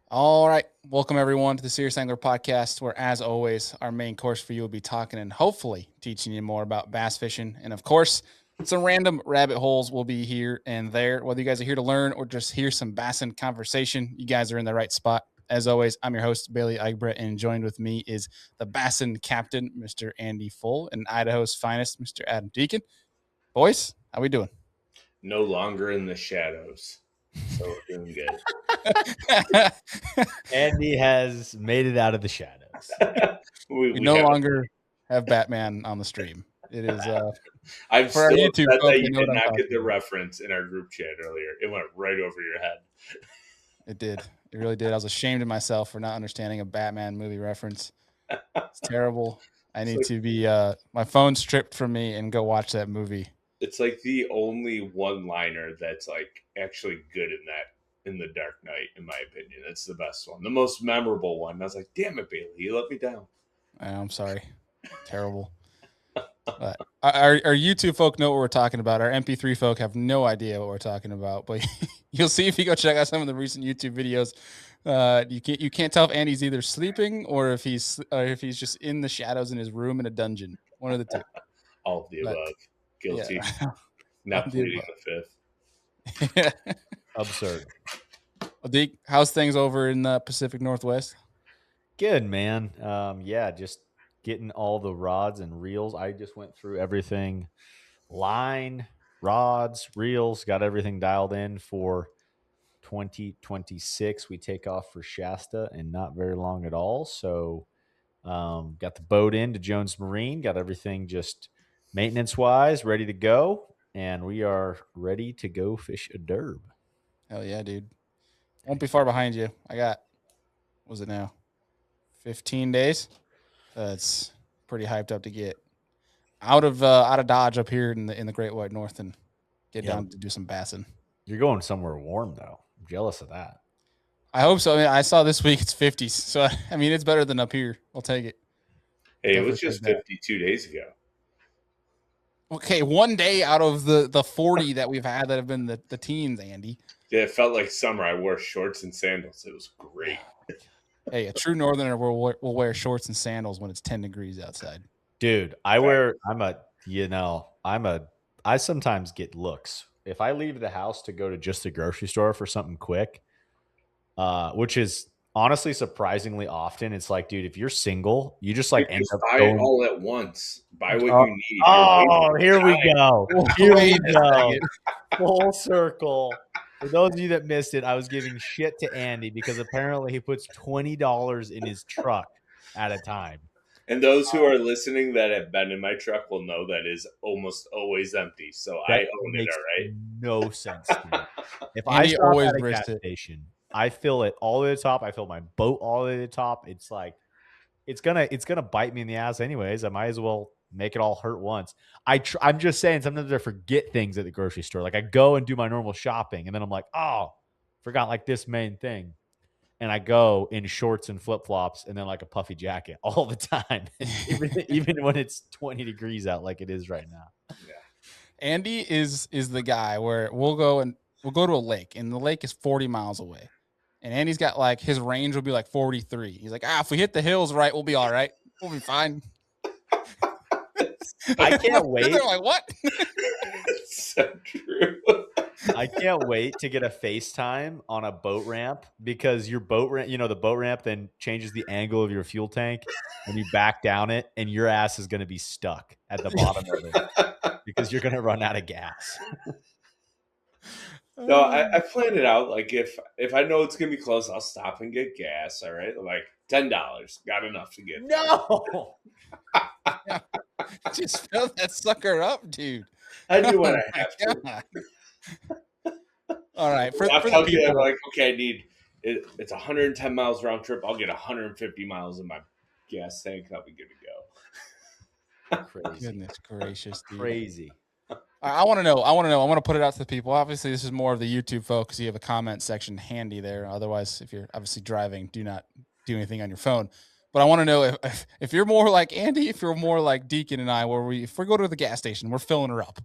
All right. Welcome, everyone, to the Serious Angler Podcast, where, as always, our main course for you will be talking and hopefully teaching you more about bass fishing. And, of course, some random rabbit holes will be here and there. Whether you guys are here to learn or just hear some bassin conversation, you guys are in the right spot. As always, I'm your host, Bailey Eichbrett, and joined with me is the bassin captain, Mr. Andy Full, and Idaho's finest, Mr. Adam Deacon. Boys, how we doing? No longer in the shadows. So we're doing good. Andy has made it out of the shadows. we no longer have Batman on the stream. It is I'm for our still YouTube upset folks, that they you know did what I'm not get talking the about. reference in our group chat earlier. It went right over your head. It did. It really did. I was ashamed of myself for not understanding a Batman movie reference. It's terrible. I need to be my phone stripped from me and go watch that movie. It's like the only one-liner that's like actually good in the Dark Knight, in my opinion. It's the best one, the most memorable one. I was like, damn it, Bailey, you let me down. I'm sorry. Terrible. But our YouTube folk know what we're talking about. Our MP3 folk have no idea what we're talking about. But you'll see if you go check out some of the recent YouTube videos. You can't tell if Andy's either sleeping or if he's just in the shadows in his room in a dungeon. One of the two. All of the above. Guilty. Yeah. Not pleading the fifth. Yeah. Absurd. Well, Deke, how's things over in the Pacific Northwest? Good, man. Yeah, just getting all the rods and reels. I just went through everything. Line, rods, reels, got everything dialed in for 2026. We take off for Shasta in not very long at all. So got the boat into Jones Marine, got everything just maintenance-wise ready to go. And we are ready to go fish a derb. Hell yeah, dude. Won't be far behind you. I got, what was it now? 15 days. It's pretty hyped up to get out of Dodge up here in the Great White North and get down to do some bassing. You're going somewhere warm though. I'm jealous of that. I hope so. I mean, I saw this week it's 50s, so I mean it's better than up here. I'll take it. Hey, it was just 52 days ago. Okay, one day out of the 40 that we've had that have been the teens, Andy. Yeah, it felt like summer. I wore shorts and sandals. It was great. Hey, a true northerner will wear shorts and sandals when it's 10 degrees outside. Dude, I sometimes get looks. If I leave the house to go to just the grocery store for something quick, which is honestly surprisingly often, it's like, dude, if you're single, you just like end up buy it all at once. Buy what you need. Here we go. Here we go. Full circle. For those of you that missed it, I was giving shit to Andy because apparently he puts $20 in his truck at a time. And those who are listening that have been in my truck will know that is almost always empty. So I own it, all right? No sense to me. If I stop at a gas station, I fill it all the way to the top. I fill my boat all the way to the top. It's like it's gonna bite me in the ass anyways. I might as well make it all hurt once. I'm just saying sometimes I forget things at the grocery store. Like I go and do my normal shopping, and then I'm like, oh, forgot like this main thing. And I go in shorts and flip-flops and then like a puffy jacket all the time, even when it's 20 degrees out like it is right now. Yeah. Andy is the guy where we'll go to a lake, and the lake is 40 miles away. And Andy's got like his range will be like 43. He's like, if we hit the hills right, we'll be all right. We'll be fine. I can't wait. They're like, what? It's so true. I can't wait to get a FaceTime on a boat ramp because your boat ramp, the boat ramp then changes the angle of your fuel tank and you back down it and your ass is going to be stuck at the bottom of it because you're going to run out of gas. No, I plan it out. Like if I know it's going to be close, I'll stop and get gas. All right. Like $10. Got enough to get. No. Just fill that sucker up, dude. I do what I have to. All right. For the people, like, okay, I need it's 110 miles round trip. I'll get 150 miles in my gas tank. I'll be good to go. Crazy. Goodness gracious, dude. Crazy. I want to know. I want to put it out to the people. Obviously, this is more of the YouTube folks. You have a comment section handy there. Otherwise, if you're obviously driving, do not do anything on your phone. But I want to know if you're more like Andy, if you're more like Deacon and I, if we go to the gas station, we're filling her up.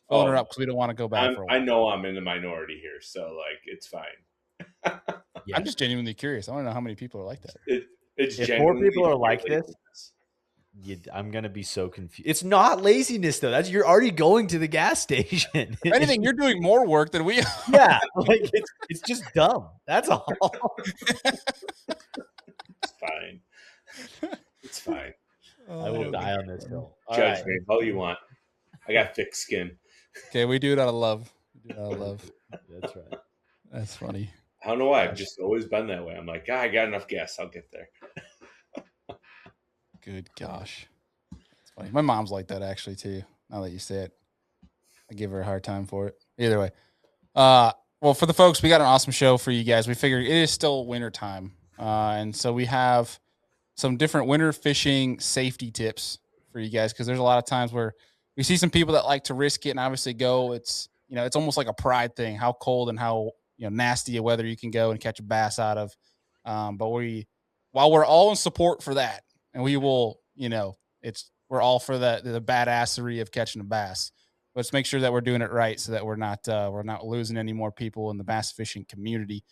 Because we don't want to go back for a while. I know I'm in the minority here, so like it's fine. I'm just genuinely curious. I want to know how many people are like that. It's if more people are like this, I'm gonna be so confused. It's not laziness though. You're already going to the gas station. If anything, you're doing more work than we are. Yeah, like it's just dumb. That's all. It's fine. It's fine. I will die on this hill. Judge me all you want. I got thick skin. Okay, we do it out of love. That's right. That's funny. I don't know why. I've just always been that way. I'm like, I got enough gas. I'll get there. Good gosh. That's funny. My mom's like that actually too. Now that you say it, I give her a hard time for it. Either way. Well, for the folks, we got an awesome show for you guys. We figured it is still winter time. And so we have some different winter fishing safety tips for you guys, because there's a lot of times where we see some people that like to risk it and obviously go. It's, it's almost like a pride thing, how cold and how nasty a weather you can go and catch a bass out of. But while we're all in support for that, and we will, we're all for the badassery of catching a bass. Let's make sure that we're doing it right so that we're not losing any more people in the bass fishing community.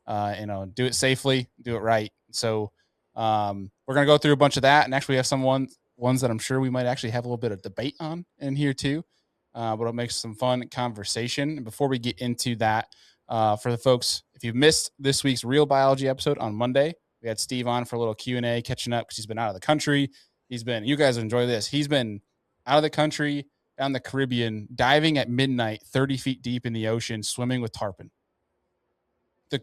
Do it safely, do it right. So we're gonna go through a bunch of that, and actually we have some ones that I'm sure we might actually have a little bit of debate on in here too. But it'll make some fun conversation. And before we get into that, for the folks, if you missed this week's Real Biology episode on Monday, we had Steve on for a little Q&A, catching up because he's been out of the country. You guys enjoy this. He's been out of the country, down the Caribbean, diving at midnight, 30 feet deep in the ocean, swimming with tarpon. The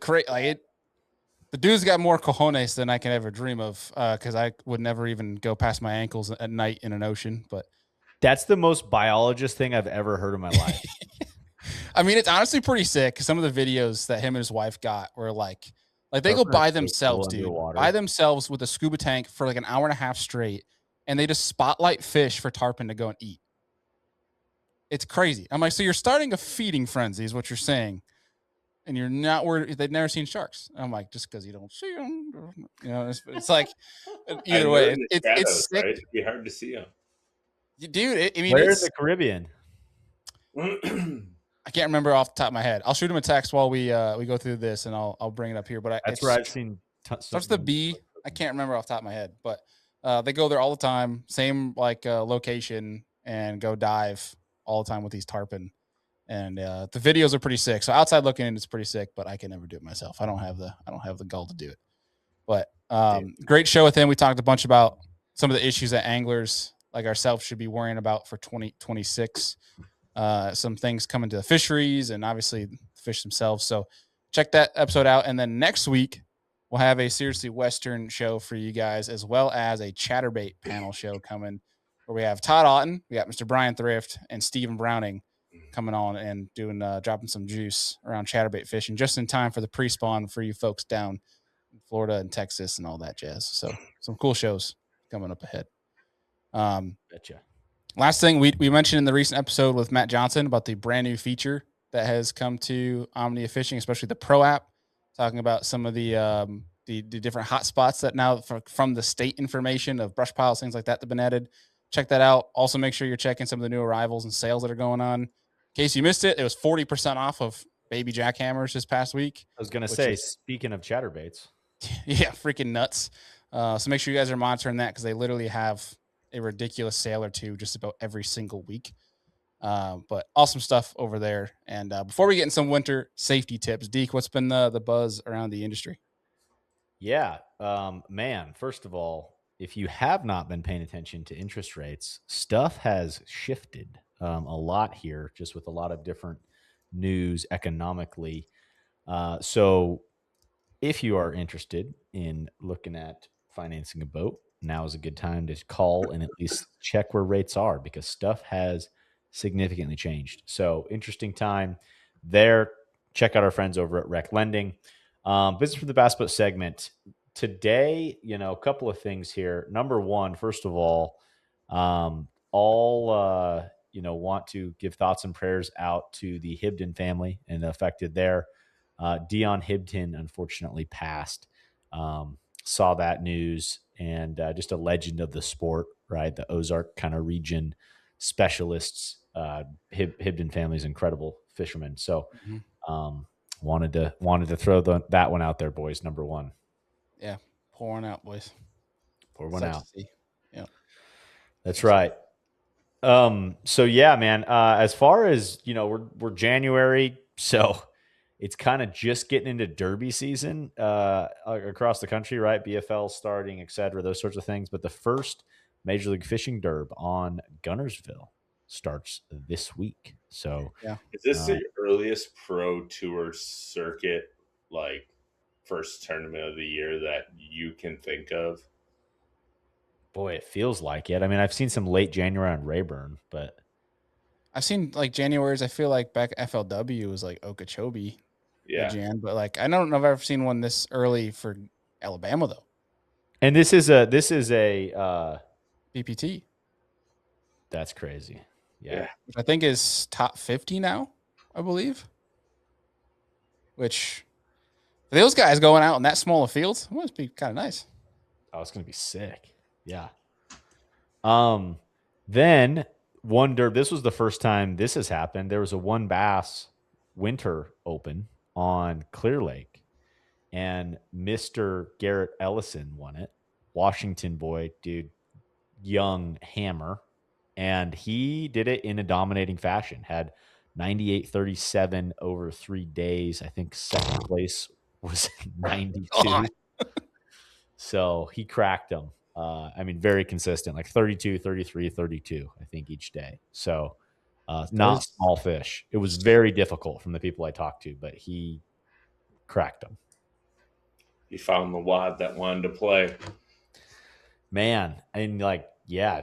dude's got more cojones than I can ever dream of, because I would never even go past my ankles at night in an ocean. But that's the most biologist thing I've ever heard in my life. I mean, it's honestly pretty sick. Some of the videos that him and his wife got were like they go by themselves, dude. By themselves with a scuba tank for like an hour and a half straight, and they just spotlight fish for tarpon to go and eat. It's crazy. I'm like, so you're starting a feeding frenzy is what you're saying, and you're not worried. They've never seen sharks. I'm like, just because you don't see them, it's like either way, it's sick. Right? It'd be hard to see them, dude. Where in the Caribbean? I can't remember off the top of my head. I'll shoot him a text while we go through this, and I'll bring it up here. But that's where I've seen. Starts the B. I can't remember off the top of my head, but they go there all the time. Same location, and go dive all the time with these tarpon. And the videos are pretty sick. So outside looking in, it's pretty sick. But I can never do it myself. I don't have the gall to do it. But great show with him. We talked a bunch about some of the issues that anglers like ourselves should be worrying about for 2026. Some things coming to the fisheries and obviously the fish themselves. So check that episode out. And then next week, we'll have a Seriously Western show for you guys, as well as a Chatterbait panel show coming, where we have Todd Otten, we got Mr. Brian Thrift, and Stephen Browning coming on and doing dropping some juice around chatterbait fishing just in time for the pre-spawn for you folks down in Florida and Texas and all that jazz. So some cool shows coming up ahead. Betcha. Last thing we mentioned in the recent episode with Matt Johnson about the brand new feature that has come to Omnia Fishing, especially the Pro app, talking about some of the different hot spots that now from the state information of brush piles, things like that have been added. Check that out. Also, make sure you're checking some of the new arrivals and sales that are going on. In case you missed it, it was 40% off of baby jackhammers this past week. I was going to say, speaking of chatterbaits. Yeah, freaking nuts. So make sure you guys are monitoring that, because they literally have a ridiculous sale or two just about every single week. But awesome stuff over there. And before we get in some winter safety tips, Deke, what's been the buzz around the industry? Yeah, man, first of all, if you have not been paying attention to interest rates, stuff has shifted a lot here, just with a lot of different news economically. So if you are interested in looking at financing a boat, now is a good time to call and at least check where rates are, because stuff has significantly changed. So interesting time there. Check out our friends over at Rec Lending. Business for the Bass Boat segment today. A couple of things here. Number one, first of all, want to give thoughts and prayers out to the Hibden family and the affected there. Dion Hibden unfortunately passed. Saw that news, and just a legend of the sport, right? The Ozark kind of region specialists. Hibden family is incredible fishermen. So Wanted to throw that one out there, boys. Number one. Yeah, pour one out, boys. Pour one out. Yeah, that's right. So yeah, man. As far as we're January, so it's kind of just getting into derby season across the country, right? BFL starting, etc. Those sorts of things. But the first Major League Fishing Derb on Gunnersville starts this week. So yeah, is this the earliest pro tour circuit, like first tournament of the year that you can think of? Boy, it feels like it. I mean, I've seen some late January on Rayburn, but I've seen like January's. I feel like back FLW was like Okeechobee, Jan, but like I don't know if I've ever seen one this early for Alabama though. And this is a BPT. That's crazy. Yeah. Which I think is top 50 now, I believe. Which for those guys going out in that small of fields must be kind of nice. Oh, it's gonna be sick. Yeah. Then one derb. This was the first time this has happened. There was a one bass winter open on Clear Lake, and Mr. Garrett Ellison won it. Washington boy, dude, young hammer, and he did it in a dominating fashion. Had 98.37 over 3 days. I think second place was 92. So he cracked them. I mean, very consistent, like 32, 33, 32, I think each day. So not small fish. It was very difficult from the people I talked to, but he cracked them. He found the wad that wanted to play. Man, and like, yeah,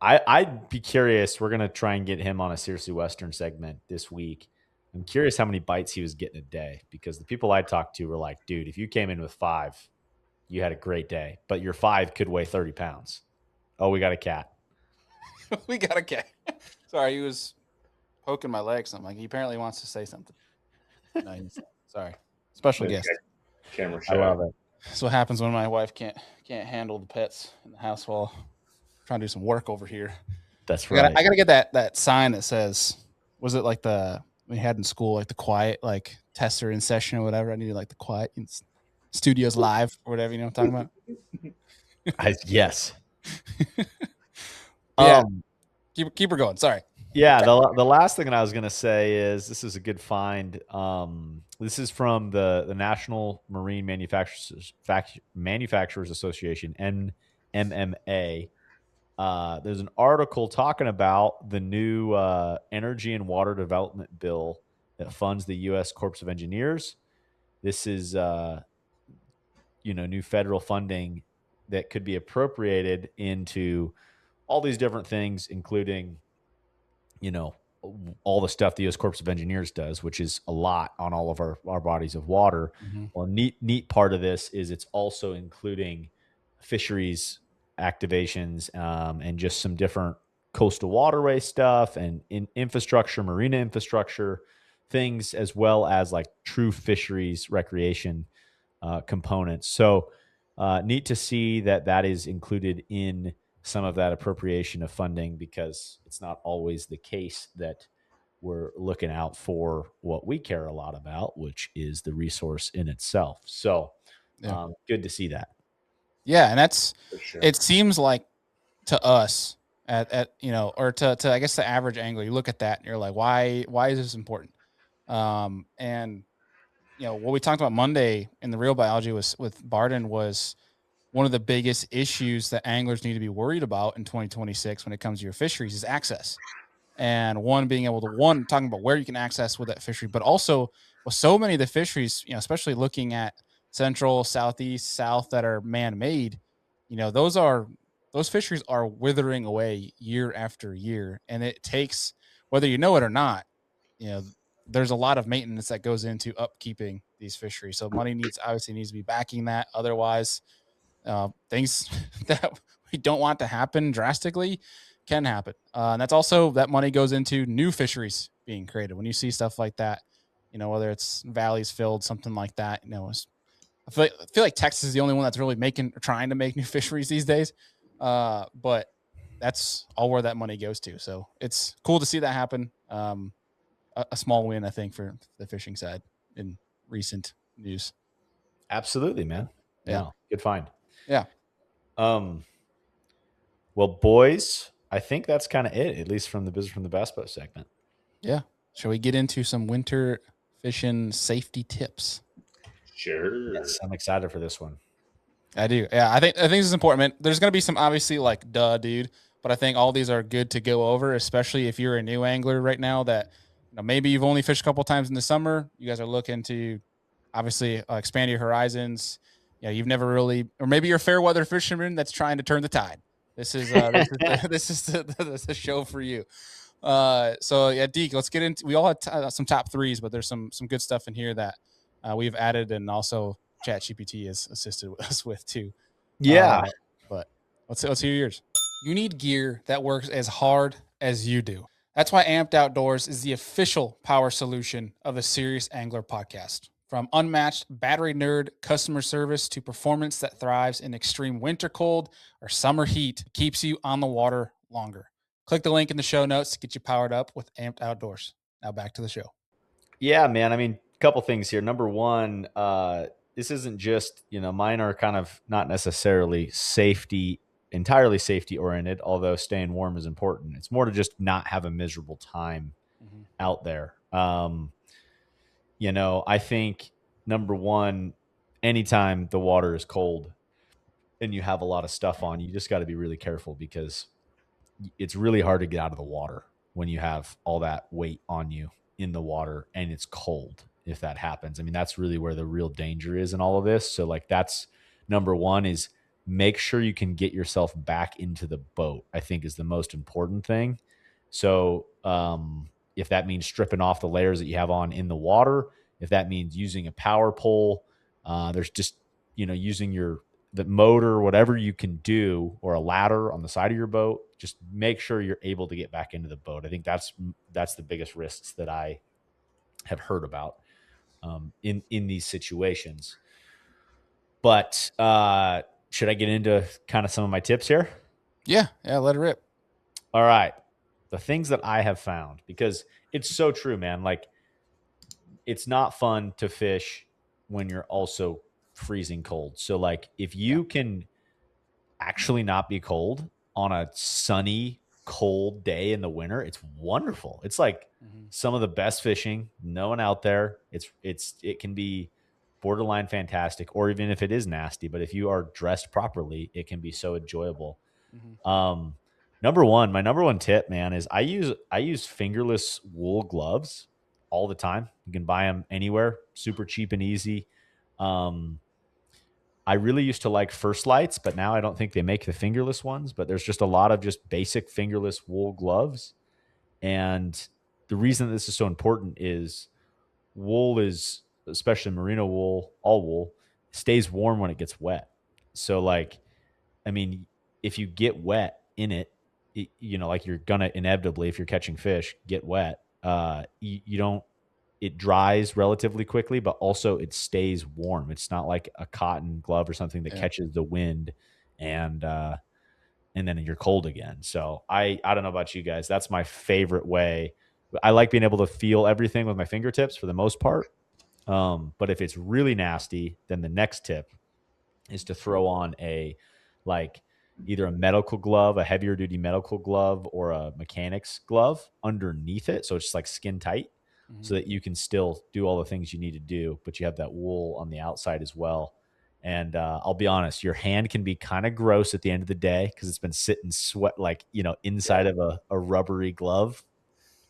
I'd be curious. We're going to try and get him on a Seriously Western segment this week. I'm curious how many bites he was getting a day, because the people I talked to were like, dude, if you came in with 5, you had a great day, but your 5 could weigh 30 pounds. Oh, we got a cat. We got a cat. Sorry, he was poking my legs. I'm like, he apparently wants to say something. No, sorry. Special guest. Camera shy. I love it. That's what happens when my wife can't handle the pets in the house while I'm trying to do some work over here. That's right. I gotta get that sign that says, was it like we had in school, like the quiet, like tester in session or whatever? I needed like the quiet studios live or whatever, you know what I'm talking about? Yes. Yeah. Keep her going. Sorry. Yeah. The last thing that I was going to say is this is a good find. This is from the National Marine Manufacturers Association, NMMA. There's an article talking about the new Energy and Water Development Bill that funds the U.S. Corps of Engineers. This is new federal funding that could be appropriated into all these different things, including, all the stuff the U.S. Corps of Engineers does, which is a lot on all of our bodies of water. Mm-hmm. Well, neat part of this is it's also including fisheries activations and just some different coastal waterway stuff and infrastructure, marina infrastructure things, as well as like true fisheries recreation components. So neat to see that is included in some of that appropriation of funding, because it's not always the case that we're looking out for what we care a lot about, which is the resource in itself. So good to see that. Yeah. And that's, sure. It seems like to us or to I guess the average angler, you look at that and you're like, why is this important? And what we talked about Monday in the Real Biology with Barden was one of the biggest issues that anglers need to be worried about in 2026 when it comes to your fisheries is access. And being able to talking about where you can access with that fishery, but also with so many of the fisheries, especially looking at central, southeast, south that are man-made, those fisheries are withering away year after year. And it takes, whether you know it or not, there's a lot of maintenance that goes into upkeeping these fisheries. So money obviously needs to be backing that. Otherwise, things that we don't want to happen drastically can happen. And that's also, that money goes into new fisheries being created. When you see stuff like that, whether it's valleys filled, something like that, I feel like Texas is the only one that's really trying to make new fisheries these days. But that's all where that money goes to. So it's cool to see that happen. A small win, I think, for the fishing side in recent news. Absolutely, man. Yeah. No, good find. Yeah. Well, boys, I think that's kind of it, at least from the Business from the Bass Boat segment. Yeah. Shall we get into some winter fishing safety tips? Sure. Yes, I'm excited for this one. I do. Yeah, I think this is important, man. There's going to be some obviously like dude, but I think all these are good to go over, especially if you're a new angler right now that maybe you've only fished a couple times in the summer. You guys are looking to obviously expand your horizons. You've never really, or maybe you're a fair weather fisherman that's trying to turn the tide. This is this is the show for you. So yeah, Deke, let's get into. We all had some top threes, but there's some good stuff in here that we've added, and also ChatGPT has assisted us with too. Yeah. But let's hear yours. You need gear that works as hard as you do. That's why Amped Outdoors is the official power solution of the Serious Angler podcast. From unmatched battery nerd customer service to performance that thrives in extreme winter cold or summer heat, keeps you on the water longer. Click the link in the show notes to get you powered up with Amped Outdoors. Now back to the show. Yeah, man. I mean, a couple things here. Number one, this isn't just, mine are kind of not necessarily entirely safety oriented, although staying warm is important. It's more to just not have a miserable time out there. I think number one, anytime the water is cold and you have a lot of stuff on, you just got to be really careful because it's really hard to get out of the water when you have all that weight on you in the water and it's cold. If that happens, I mean, that's really where the real danger is in all of this. So like, that's number one, is make sure you can get yourself back into the boat, I think is the most important thing. So, if that means stripping off the layers that you have on in the water, if that means using a power pole, there's just, using the motor, whatever you can do, or a ladder on the side of your boat, just make sure you're able to get back into the boat. I think that's the biggest risks that I have heard about in these situations. But should I get into kind of some of my tips here? Yeah, let it rip. All right. The things that I have found, because it's so true, man. Like, it's not fun to fish when you're also freezing cold. So like, if you can actually not be cold on a sunny, cold day in the winter, it's wonderful. It's like some of the best fishing, no one out there. It can be borderline fantastic, or even if it is nasty, but if you are dressed properly, it can be so enjoyable. My number one tip, man, is I use fingerless wool gloves all the time. You can buy them anywhere, super cheap and easy. I really used to like First Lights, but now I don't think they make the fingerless ones, but there's just a lot of just basic fingerless wool gloves. And the reason this is so important is wool is, especially merino wool, all wool, stays warm when it gets wet. So like, I mean, if you get wet in it, like you're gonna inevitably, if you're catching fish, get wet. You don't. It dries relatively quickly, but also it stays warm. It's not like a cotton glove or something that catches the wind and then you're cold again. So I don't know about you guys. That's my favorite way. I like being able to feel everything with my fingertips for the most part. But if it's really nasty, then the next tip is to throw on either a medical glove, a heavier duty medical glove, or a mechanic's glove underneath it. So it's just like skin tight, so that you can still do all the things you need to do, but you have that wool on the outside as well. And I'll be honest, your hand can be kind of gross at the end of the day because it's been sitting sweat, inside of a rubbery glove,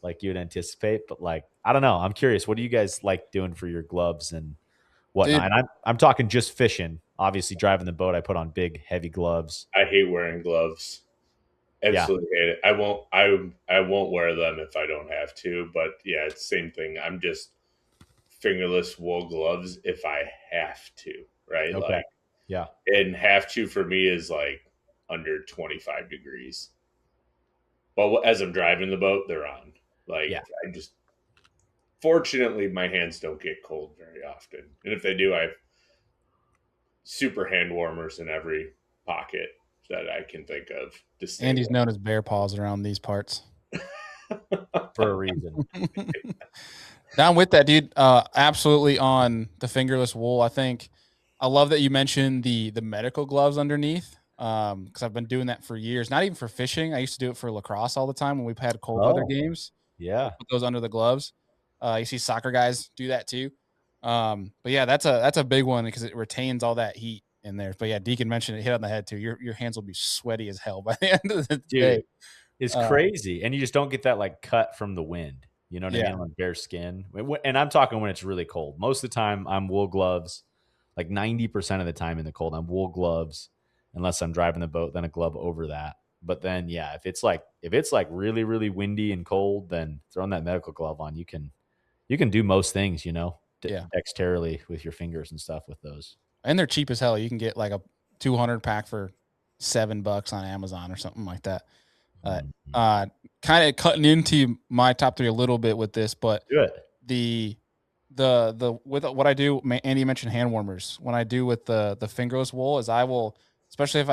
like you would anticipate. But I don't know. I'm curious. What do you guys like doing for your gloves and whatnot? Dude. And I'm talking just fishing. Obviously, driving the boat, I put on big, heavy gloves. I hate wearing gloves. Absolutely hate it. I won't wear them if I don't have to. But yeah, it's the same thing. I'm just fingerless wool gloves if I have to, right? Okay. Yeah. And have to for me is like under 25 degrees. But as I'm driving the boat, they're on. Fortunately, my hands don't get cold very often. And if they do, I have super hand warmers in every pocket that I can think of. Andy's known as bear paws around these parts. For a reason. Down with that, dude. Absolutely on the fingerless wool. I think I love that you mentioned the medical gloves underneath. Because I've been doing that for years. Not even for fishing. I used to do it for lacrosse all the time when we've had cold weather games. Yeah. We'll put those under the gloves. You see soccer guys do that too. But yeah, that's a big one because it retains all that heat in there. But yeah, Deacon mentioned it, hit on the head too. Your hands will be sweaty as hell by the end of the day. It's crazy. And you just don't get that like cut from the wind. You know what I mean? On bare skin. And I'm talking when it's really cold. Most of the time I'm wool gloves. Like 90% of the time in the cold, I'm wool gloves, unless I'm driving the boat, then a glove over that. But then yeah, if it's like really, really windy and cold, then throwing that medical glove on, you can do most things, dexterily with your fingers and stuff with those. And they're cheap as hell. You can get like a 200 pack for $7 on Amazon or something like that. Kind of cutting into my top 3 a little bit with this, but the with what I do, Andy mentioned hand warmers. When I do with the fingerless wool is I will, especially if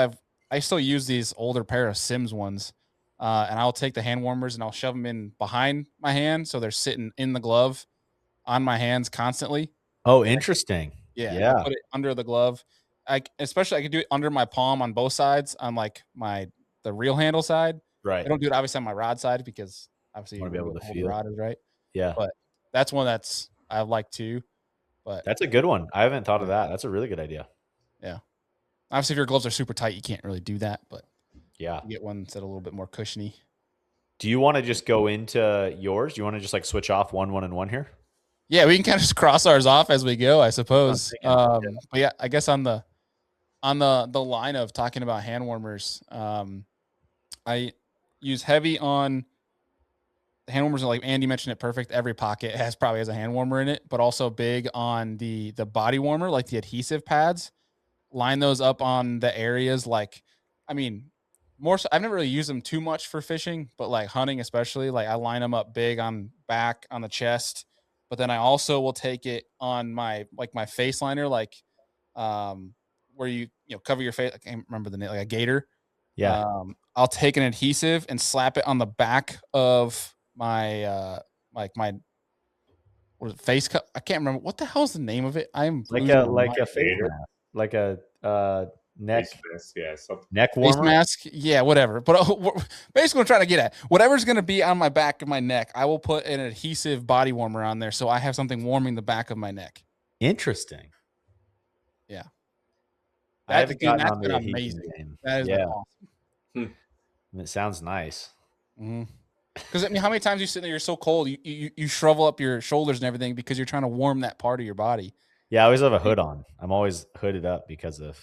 I still use these older pair of Sims ones, and I'll take the hand warmers and I'll shove them in behind my hand so they're sitting in the glove on my hands constantly. Oh, interesting. Yeah. I'll put it under the glove. Especially I could do it under my palm on both sides on like the reel handle side. Right. I don't do it obviously on my rod side because obviously you want to be able to feel the rod is right. Yeah. But that's one that's I like too. But that's a good one. I haven't thought of that. That's a really good idea. Yeah. Obviously if your gloves are super tight, you can't really do that, but yeah. You get ones that are a little bit more cushiony. Do you want to just go into yours? Do you want to just like switch off one and one here? Yeah, we can kind of just cross ours off as we go, I suppose. But yeah, I guess on the line of talking about hand warmers, I use heavy on hand warmers. Like Andy mentioned it perfect. Every pocket probably has a hand warmer in it, but also big on the body warmer, like the adhesive pads. Line those up on the areas more so. I've never really used them too much for fishing, but like hunting especially, like I line them up big on back, on the chest, but then I also will take it on my face liner, where you cover your face. I can't remember the name, like a gator. Yeah. I'll take an adhesive and slap it on the back of my my face cup. I can't remember what the hell's the name of it. I'm like a face mask, like a neck mask, yeah, something. Neck warmer, face mask, yeah, whatever. But basically, what I'm trying to get at, whatever's going to be on my back of my neck, I will put an adhesive body warmer on there, so I have something warming the back of my neck. Interesting. Yeah, that's been amazing. That has been awesome. It sounds nice. Because how many times you sit there, you're so cold, you shrivel up your shoulders and everything because you're trying to warm that part of your body. Yeah, I always have a hood on. I'm always hooded up because of,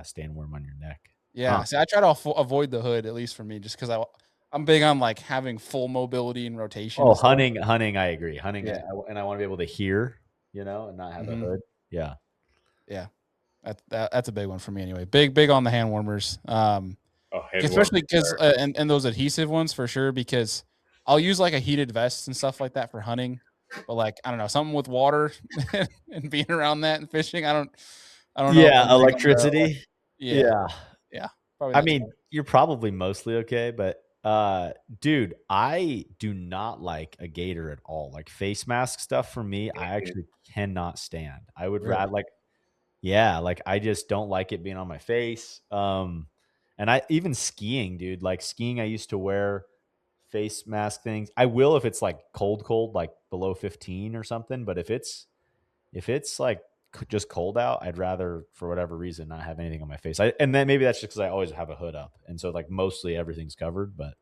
staying warm on your neck. Yeah, see, I try to avoid the hood, at least for me, just because I'm big on like having full mobility and rotation. Oh, hunting, I agree. Hunting, yeah. And I want to be able to hear, and not have a hood. Yeah. Yeah, that's a big one for me anyway. Big on the hand warmers. Especially because and those adhesive ones for sure, because I'll use like a heated vest and stuff like that for hunting. But like, I don't know, something with water and being around that and fishing. I don't know. Yeah, electricity. Yeah. I mean, you're probably mostly okay, but dude, I do not like a gator at all. Like face mask stuff for me, I actually cannot stand. I would rather I just don't like it being on my face. And I even skiing, dude, like skiing, I used to wear face mask things. I will if it's like cold, like below 15 or something. But if it's like just cold out, I'd rather, for whatever reason, not have anything on my face. And then maybe that's just because I always have a hood up, and so like mostly everything's covered. But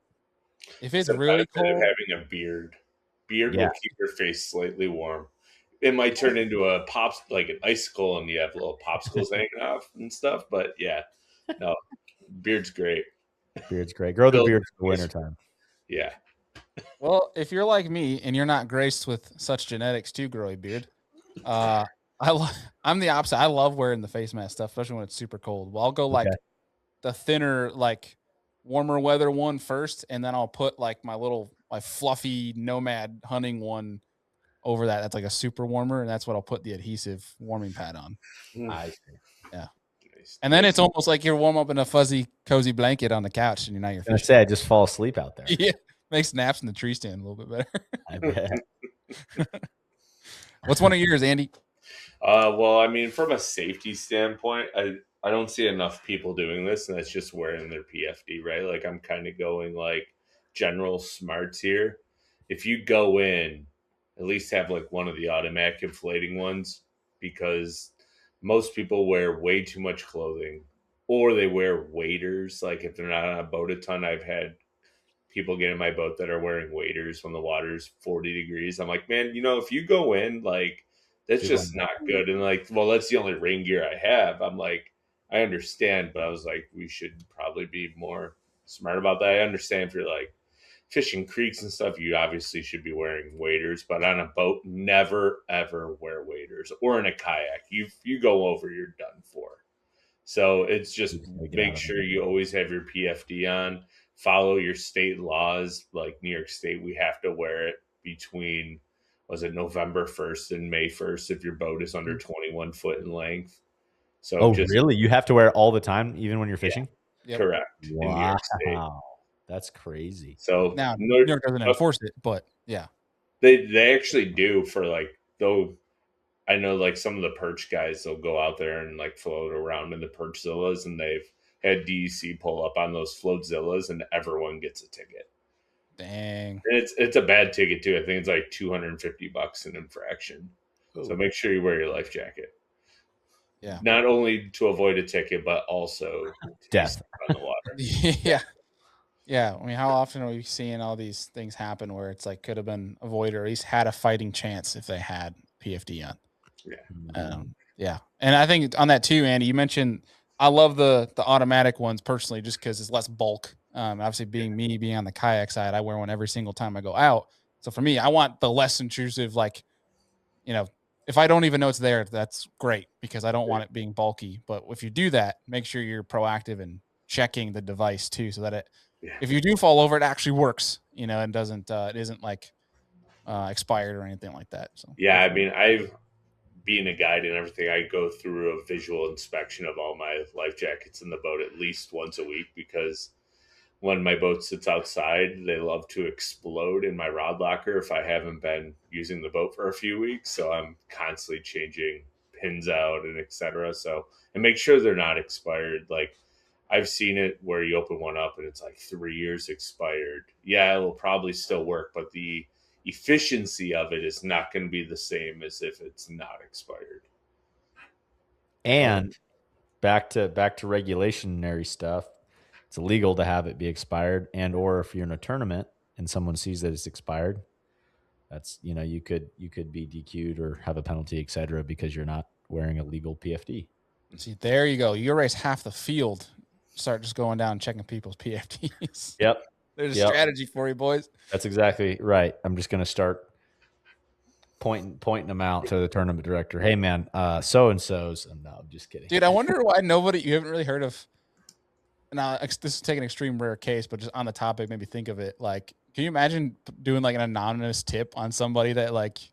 if it's really cold, having a beard will keep your face slightly warm. It might turn into an icicle, and you have little popsicles hanging off and stuff. But yeah, no, beard's great. Beard's great. Grow the beard for the wintertime. Yeah. Well, if you're like me and you're not graced with such genetics to grow a beard, I'm the opposite. I love wearing the face mask stuff, especially when it's super cold. Well, I'll go like the thinner, like warmer weather one first, and then I'll put like my fluffy nomad hunting one over that. That's like a super warmer, and that's what I'll put the adhesive warming pad on. I see. Yeah. And then it's almost like you're warm up in a fuzzy, cozy blanket on the couch, and you're fishing. I just fall asleep out there. Yeah, makes naps in the tree stand a little bit better. I bet. What's one of yours, Andy? Well, I mean, from a safety standpoint, I don't see enough people doing this, and that's just wearing their PFD, right? Like I'm kind of going like general smarts here. If you go in, at least have like one of the automatic inflating ones, because most people wear way too much clothing, or they wear waders. Like if they're not on a boat a ton, I've had people get in my boat that are wearing waders when the water's 40 degrees. I'm like, man, if you go in, like, that's just not good. And like, well, that's the only rain gear I have. I'm like, I understand, but I was like, we should probably be more smart about that. I understand if you're like fishing creeks and stuff, you obviously should be wearing waders, but on a boat, never ever wear waders, or in a kayak. You go over, you're done for. So it's just make sure you always have your PFD on. Follow your state laws. Like New York State, we have to wear it between, was it November 1st and May 1st if your boat is under 21 foot in length. So really? You have to wear it all the time, even when you're fishing? Yeah, correct. Wow. In New York State. That's crazy. So now New York doesn't enforce it, but yeah. They actually do for like, though I know like some of the perch guys, they'll go out there and like float around in the perchzillas, and they've had DEC pull up on those floatzillas, and everyone gets a ticket. Dang. And it's a bad ticket too. I think it's like $250 an infraction. Ooh. So make sure you wear your life jacket. Yeah. Not only to avoid a ticket, but also death on the water. Yeah. Yeah. I mean, how often are we seeing all these things happen where it's like could have been avoided, or at least had a fighting chance if they had PFD on? Yeah. Yeah. And I think on that too, Andy, you mentioned I love the automatic ones personally, just because it's less bulk. Obviously, being on the kayak side, I wear one every single time I go out. So for me, I want the less intrusive, like, if I don't even know it's there, that's great because I don't want it being bulky. But if you do that, make sure you're proactive in checking the device too, so that if you do fall over, it actually works, and doesn't, it isn't like expired or anything like that. So yeah, I mean, being a guide and everything, I go through a visual inspection of all my life jackets in the boat at least once a week, because when my boat sits outside, they love to explode in my rod locker if I haven't been using the boat for a few weeks. So I'm constantly changing pins out and etc. So, and make sure they're not expired. Like I've seen it where you open one up and it's like 3 years expired. Yeah, it'll probably still work, but the efficiency of it is not going to be the same as if it's not expired. And back to regulationary stuff, it's illegal to have it be expired, and or if you're in a tournament and someone sees that it's expired, that's you could be DQ'd or have a penalty, etc., because you're not wearing a legal PFD. See, there you go. You erase half the field. Start just going down and checking people's PFDs. Yep. There's a strategy for you, boys. That's exactly right. I'm just going to start pointing them out to the tournament director. Hey, man, so-and-so's. And no, I'm just kidding. Dude, I wonder why you haven't really heard of. Now, this is taking an extreme rare case, but just on the topic, maybe think of it. Like, can you imagine doing like an anonymous tip on somebody that like is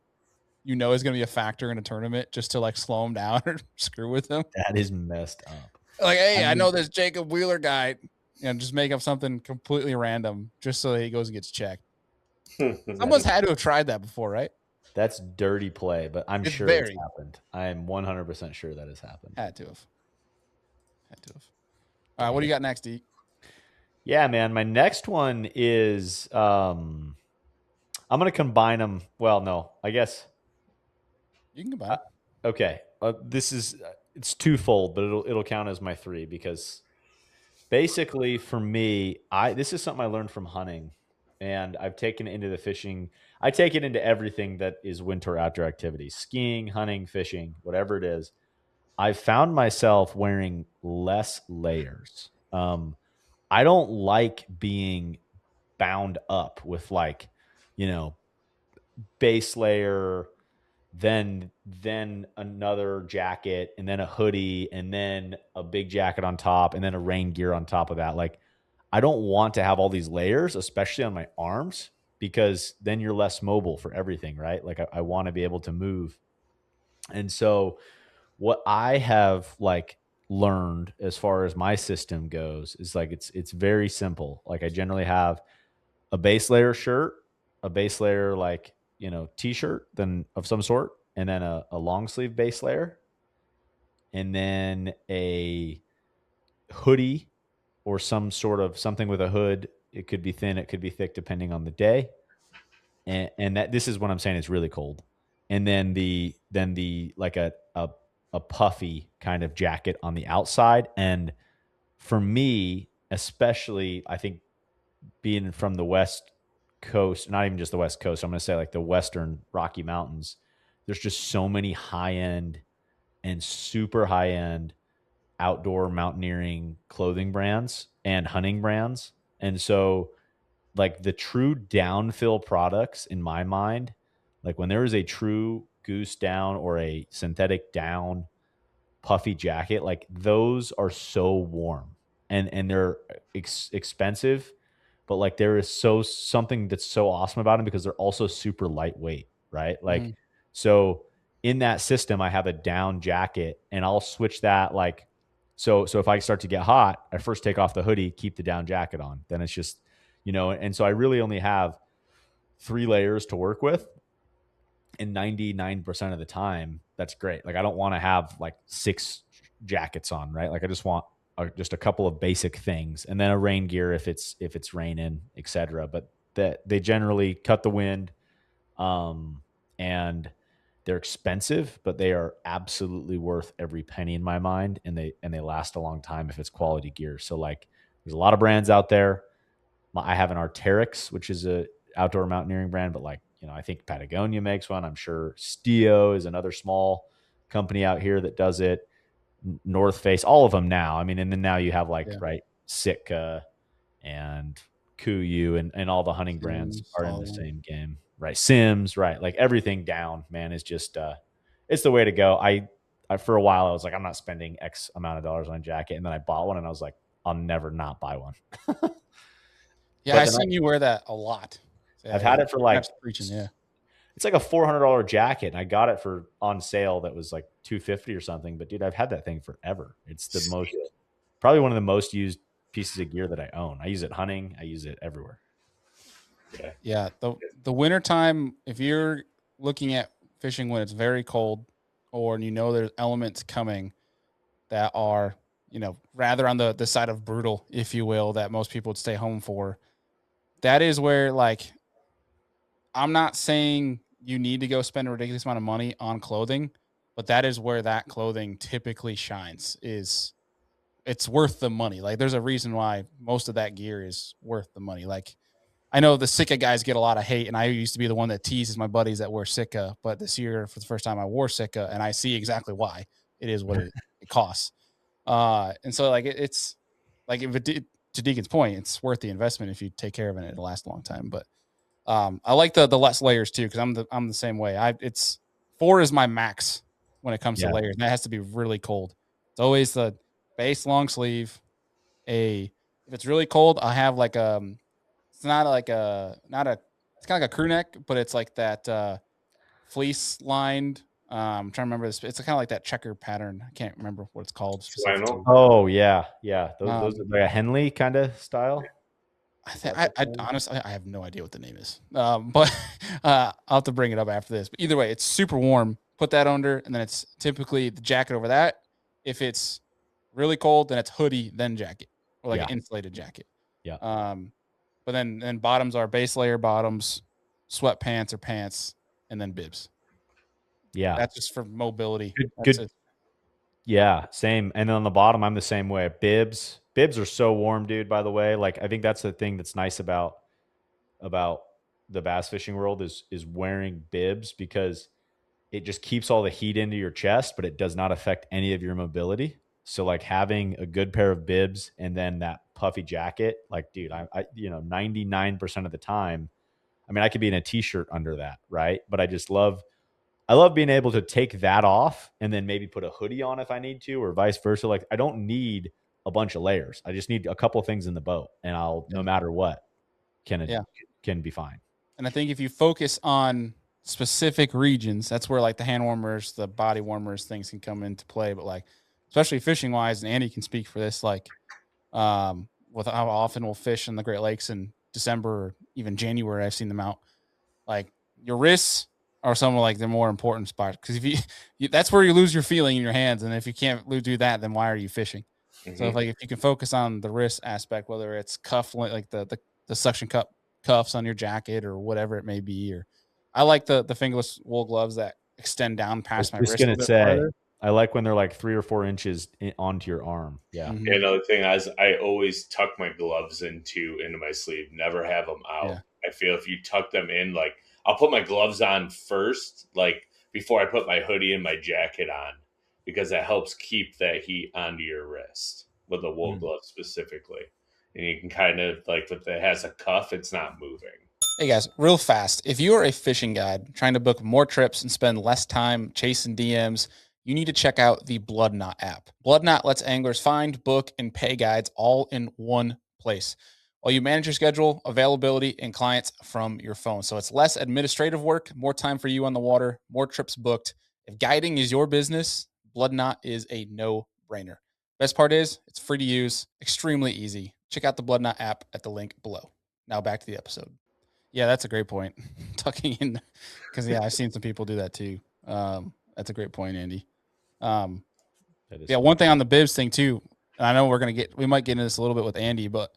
going to be a factor in a tournament just to like slow them down or screw with them? That is messed up. Like, hey, I know this Jacob Wheeler guy. Just make up something completely random just so that he goes and gets checked. Someone's had to have tried that before, right? That's dirty play, but I'm sure it's happened. I'm 100% sure that has happened. Had to have. All right, what do you got next, Deke? Yeah, man. My next one is I'm going to combine them. Well, no, I guess. You can combine. Okay. It's twofold, but it'll count as my three, because basically for me, this is something I learned from hunting, and I've taken it into the fishing. I take it into everything that is winter outdoor activities: skiing, hunting, fishing, whatever it is. I've found myself wearing less layers. I don't like being bound up with base layer, then another jacket, and then a hoodie, and then a big jacket on top, and then a rain gear on top of that. Like, I don't want to have all these layers, especially on my arms, because then you're less mobile for everything, right? Like I want to be able to move. And so what I have learned as far as my system goes is it's very simple. Like I generally have a base layer shirt, a base layer t-shirt then of some sort, and then a long sleeve base layer, and then a hoodie or some sort of something with a hood. It could be thin, it could be thick, depending on the day. And that this is what I'm saying. It's really cold. And then the like a puffy kind of jacket on the outside. And for me, especially, I think being from the West Coast, not even just the West Coast, I'm going to say like the Western Rocky Mountains, there's just so many high end and super high end outdoor mountaineering clothing brands and hunting brands. And so, like, the true downfill products in my mind, like when there is a true goose down or a synthetic down puffy jacket, like those are so warm, and they're expensive, but like there is something that's so awesome about them because they're also super lightweight, right? Like, so in that system, I have a down jacket, and I'll switch that, like, so if I start to get hot, I first take off the hoodie, keep the down jacket on. Then it's just, and so I really only have 3 layers to work with. And 99% of the time, that's great. Like, I don't want to have like 6 jackets on, right? Like, I just want just a couple of basic things, and then a rain gear if it's raining, etc. But that they generally cut the wind, and they're expensive, but they are absolutely worth every penny in my mind, and they last a long time if it's quality gear. So, like, there's a lot of brands out there. I have an Arc'teryx, which is a outdoor mountaineering brand, but like, I think Patagonia makes one. I'm sure Stio is another small company out here that does it. North Face, all of them now. I mean, and then now you have like, right, Sitka and Kuiu and all the hunting brands are in the same game, right? Sims, right? Like, everything down, man, is just it's the way to go. I for a while I was like, I'm not spending X amount of dollars on a jacket, and then I bought one, and I was like, I'll never not buy one. Yeah, I've seen you wear that a lot. Yeah, I've had it for like preaching, yeah. It's like a $400 jacket, and I got it for on sale that was like $250 or something. But dude, I've had that thing forever. It's probably one of the most used pieces of gear that I own. I use it hunting. I use it everywhere. Yeah. The wintertime, if you're looking at fishing when it's very cold, or there's elements coming that are, rather on the side of brutal, if you will, that most people would stay home for, that is where, like, I'm not saying you need to go spend a ridiculous amount of money on clothing, but that is where that clothing typically shines. It's worth the money. Like, there's a reason why most of that gear is worth the money. Like, I know the Sitka guys get a lot of hate, and I used to be the one that teases my buddies that wear Sitka, but this year, for the first time, I wore Sitka, and I see exactly why. It is what it costs. And so, like, it's like, if it did, to Deacon's point, it's worth the investment if you take care of it. It'll last a long time. But I like the less layers too, because I'm the same way. It's 4 is my max when it comes to layers. And that has to be really cold. It's always the base long sleeve. If it's really cold, I have like it's not like it's kind of like a crew neck, but it's like that fleece lined. I'm trying to remember this. It's kind of like that checker pattern. I can't remember what it's called. Oh yeah. Those are like a Henley kind of style. I honestly, I have no idea what the name is. But I'll have to bring it up after this. But either way, it's super warm. Put that under, and then it's typically the jacket over that. If it's really cold, then it's hoodie, then jacket, or like an insulated jacket. Yeah. But then bottoms are base layer bottoms, sweatpants or pants, and then bibs. Yeah. That's just for mobility. Good. Yeah, same. And then on the bottom, I'm the same way. Bibs are so warm, dude, by the way. Like, I think that's the thing that's nice about the bass fishing world is wearing bibs, because it just keeps all the heat into your chest, but it does not affect any of your mobility. So, like, having a good pair of bibs and then that puffy jacket, like, dude, I 99% of the time, I mean, I could be in a t-shirt under that, right? But I love being able to take that off and then maybe put a hoodie on if I need to, or vice versa. Like, I don't need a bunch of layers. I just need a couple of things in the boat, and no matter what, can be fine. And I think if you focus on specific regions, that's where, like, the hand warmers, the body warmers, things can come into play. But, like, especially fishing wise, and Andy can speak for this, like, with how often we'll fish in the Great Lakes in December or even January, I've seen them out. Like, your wrists are some of like the more important spots because if you that's where you lose your feeling in your hands, and if you can't do that, then why are you fishing? So if you can focus on the wrist aspect, whether it's cuff like the suction cup cuffs on your jacket or whatever it may be, or I like the fingerless wool gloves that extend down past my just wrist a gonna bit say, farther. I like when they're like 3 or 4 inches onto your arm. Yeah. Mhm. Another thing is I always tuck my gloves into my sleeve. Never have them out. Yeah. I feel if you tuck them in, like I'll put my gloves on first, like before I put my hoodie and my jacket on, because that helps keep that heat onto your wrist with a wool glove specifically. And you can kind of like if it has a cuff, it's not moving. Hey guys, real fast. If you are a fishing guide trying to book more trips and spend less time chasing DMs, you need to check out the Blood Knot app. Blood Knot lets anglers find, book, and pay guides all in one place, while you manage your schedule, availability, and clients from your phone. So it's less administrative work, more time for you on the water, more trips booked. If guiding is your business, Blood Knot is a no-brainer. Best part is it's free to use, extremely easy. Check out the Blood Knot app at the link below. Now back to the episode. Yeah, that's a great point. Tucking in, because I've seen some people do that too. That's a great point, Andy. One thing on the bibs thing too. And I know we might get into this a little bit with Andy, but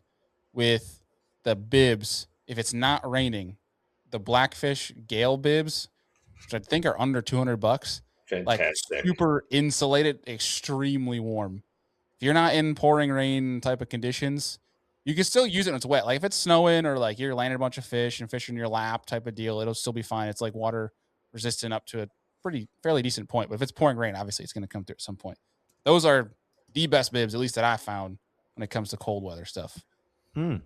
with the bibs, if it's not raining, the Blackfish Gale bibs, which I think are under $200, like Fantastic. super insulated, extremely warm. If you're not in pouring rain type of conditions, you can still use it when it's wet. Like if it's snowing or like you're landing a bunch of fish and fish in your lap type of deal, it'll still be fine. It's like water resistant up to a fairly decent point. But if it's pouring rain, obviously it's going to come through at some point. Those are the best bibs, at least that I found when it comes to cold weather stuff. Yeah.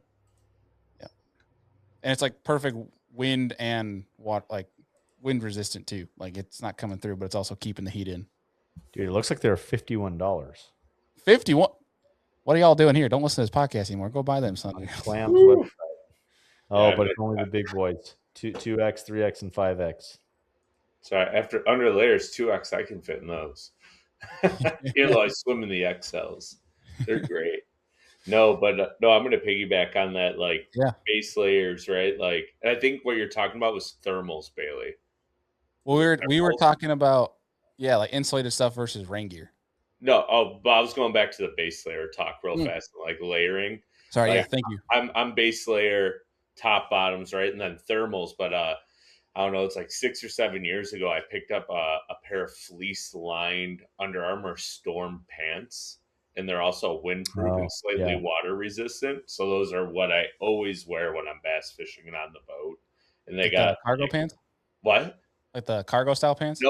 And it's like perfect wind and like wind resistant too. Like it's not coming through, but it's also keeping the heat in. Dude, it looks like they're $51. 51. What are y'all doing here? Don't listen to this podcast anymore. Go buy them something. Clam's website. Oh, Yeah, but it's only the big boys. 2X, 3X, and 5X. So after under layers 2X, I can fit in those. I swim in the XLs. They're great. No, but no, I'm going to piggyback on that. Like base layers, right? Like, and I think what you're talking about was thermals, Bailey. Well, we were talking about like insulated stuff versus rain gear. No, but I was going back to the base layer talk real fast, like layering. Sorry, like, thank you. I'm base layer, top bottoms, right, and then thermals. But I don't know, it's like 6 or 7 years ago, I picked up a pair of fleece lined Under Armour Storm pants, and they're also windproof and slightly water resistant. So those are what I always wear when I'm bass fishing and on the boat. And they got cargo pants. What? Like the cargo style pants?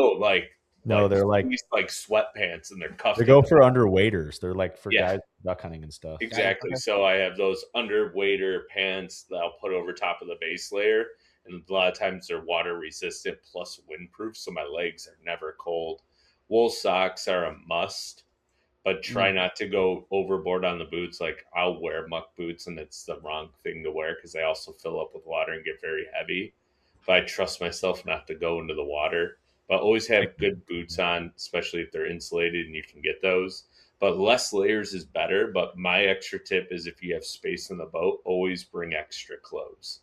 No, they're like sweatpants, and they're cuffed. They go for underwaiters. They're like for guys duck hunting and stuff. Exactly. So I have those underwater pants that I'll put over top of the base layer, and a lot of times they're water resistant plus windproof, so my legs are never cold. Wool socks are a must, but try not to go overboard on the boots. Like I'll wear muck boots, and it's the wrong thing to wear because they also fill up with water and get very heavy. But I trust myself not to go into the water. But always have good boots on, especially if they're insulated and you can get those. But less layers is better. But my extra tip is if you have space in the boat, always bring extra clothes.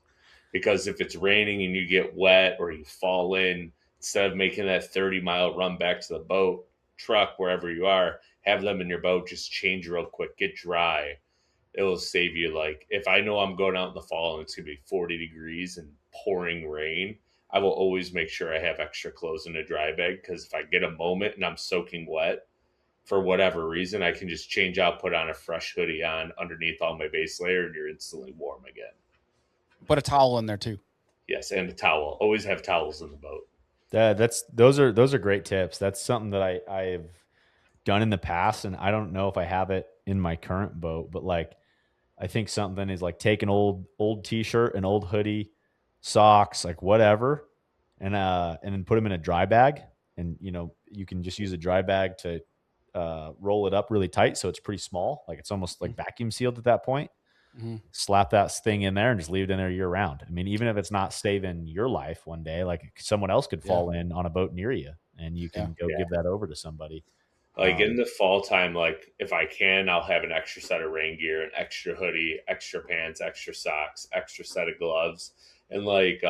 Because if it's raining and you get wet or you fall in, instead of making that 30-mile run back to the boat, truck, wherever you are, have them in your boat, just change real quick, get dry. It'll save you. Like if I know I'm going out in the fall and it's going to be 40 degrees and pouring rain, I will always make sure I have extra clothes in a dry bag, because if I get a moment and I'm soaking wet for whatever reason, I can just change out, put on a fresh hoodie on underneath all my base layer, and you're instantly warm again. Put a towel in there too. Yes, and a towel. Always have towels in the boat. Those are great tips. That's something that I've done in the past, and I don't know if I have it in my current boat, but like I think something is like take an old t-shirt, an old hoodie, socks, like whatever, and then put them in a dry bag, and you can just use a dry bag to roll it up really tight so it's pretty small, like it's almost like vacuum sealed at that point. Slap that thing in there and just leave it in there year round. I mean, even if it's not saving your life one day, like someone else could fall in on a boat near you, and you can go give that over to somebody. Like in the fall time, like if I can, I'll have an extra set of rain gear, an extra hoodie, extra pants, extra socks, extra set of gloves. And like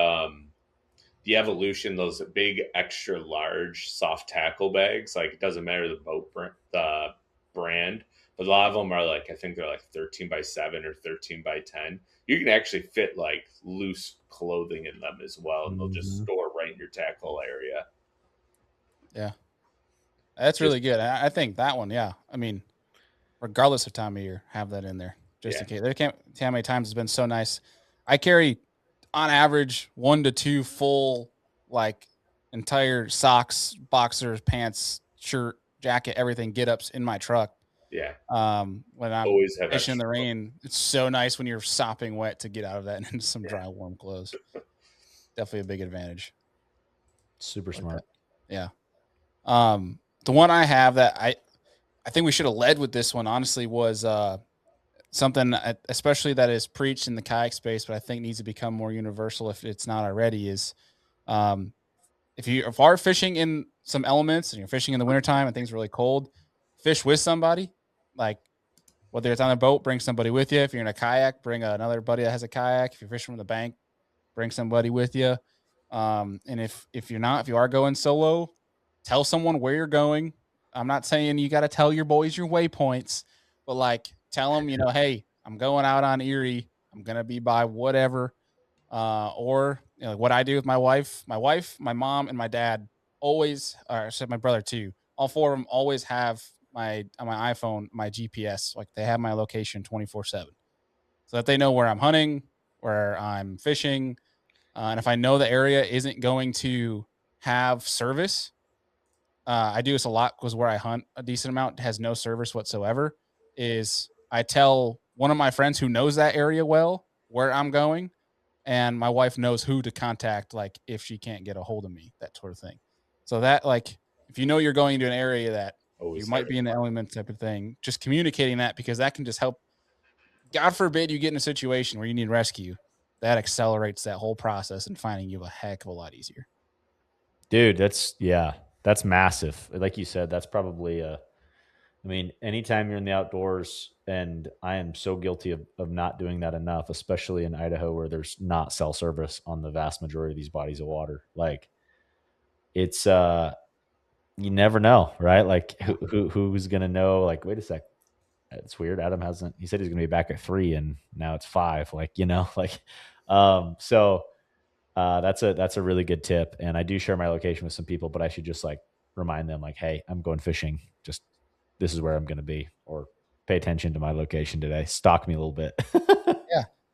the evolution, those big extra large soft tackle bags, like it doesn't matter the brand, but a lot of them are like, I think they're like 13 by 7 or 13 by 10. You can actually fit like loose clothing in them as well, and they'll just store right in your tackle area. Yeah. That's really good. I think that one, yeah. I mean, regardless of time of year, have that in there just in case. There can't tell how many times it's been so nice. I carry on average 1 to 2 full, like, entire socks, boxers, pants, shirt, jacket, everything get ups in my truck. Yeah. When I'm always have fishing in the rain, it's so nice when you're sopping wet to get out of that and into some dry, warm clothes. Definitely a big advantage. Super smart. Yeah. The one I have that I think we should have led with this one, honestly, was something, especially that is preached in the kayak space, but I think needs to become more universal if it's not already, is if you are fishing in some elements and you're fishing in the wintertime and things are really cold, fish with somebody. Like, whether it's on a boat, bring somebody with you. If you're in a kayak, bring another buddy that has a kayak. If you're fishing from the bank, bring somebody with you. And if you are going solo, tell someone where you're going. I'm not saying you got to tell your boys your waypoints, but like, tell them, hey, I'm going out on Erie. I'm going to be by whatever. Or what I do with my wife, my mom, and my dad always, or I said my brother too. All four of them always have on my iPhone, my GPS. Like, they have my location 24/7, so that they know where I'm hunting, where I'm fishing, and if I know the area isn't going to have service. I do this a lot because where I hunt a decent amount has no service whatsoever. Is I tell one of my friends who knows that area well where I'm going, and my wife knows who to contact, like, if she can't get a hold of me, that sort of thing. So that, like, if you know you're going to an area that you might be in the element type of thing, just communicating that, because that can just help. God forbid you get in a situation where you need rescue. That accelerates that whole process and finding you a heck of a lot easier. Dude, that's massive. Like you said, that's probably anytime you're in the outdoors, and I am so guilty of not doing that enough, especially in Idaho where there's not cell service on the vast majority of these bodies of water. Like, it's you never know, right? Like, who's gonna know? Like, wait a sec, it's weird. Adam hasn't. He said he's gonna be back at 3, and now it's 5. Like, like, so that's a really good tip. And I do share my location with some people, but I should just like remind them, like, hey, I'm going fishing. Just, this is where I'm going to be, or pay attention to my location today. Stalk me a little bit.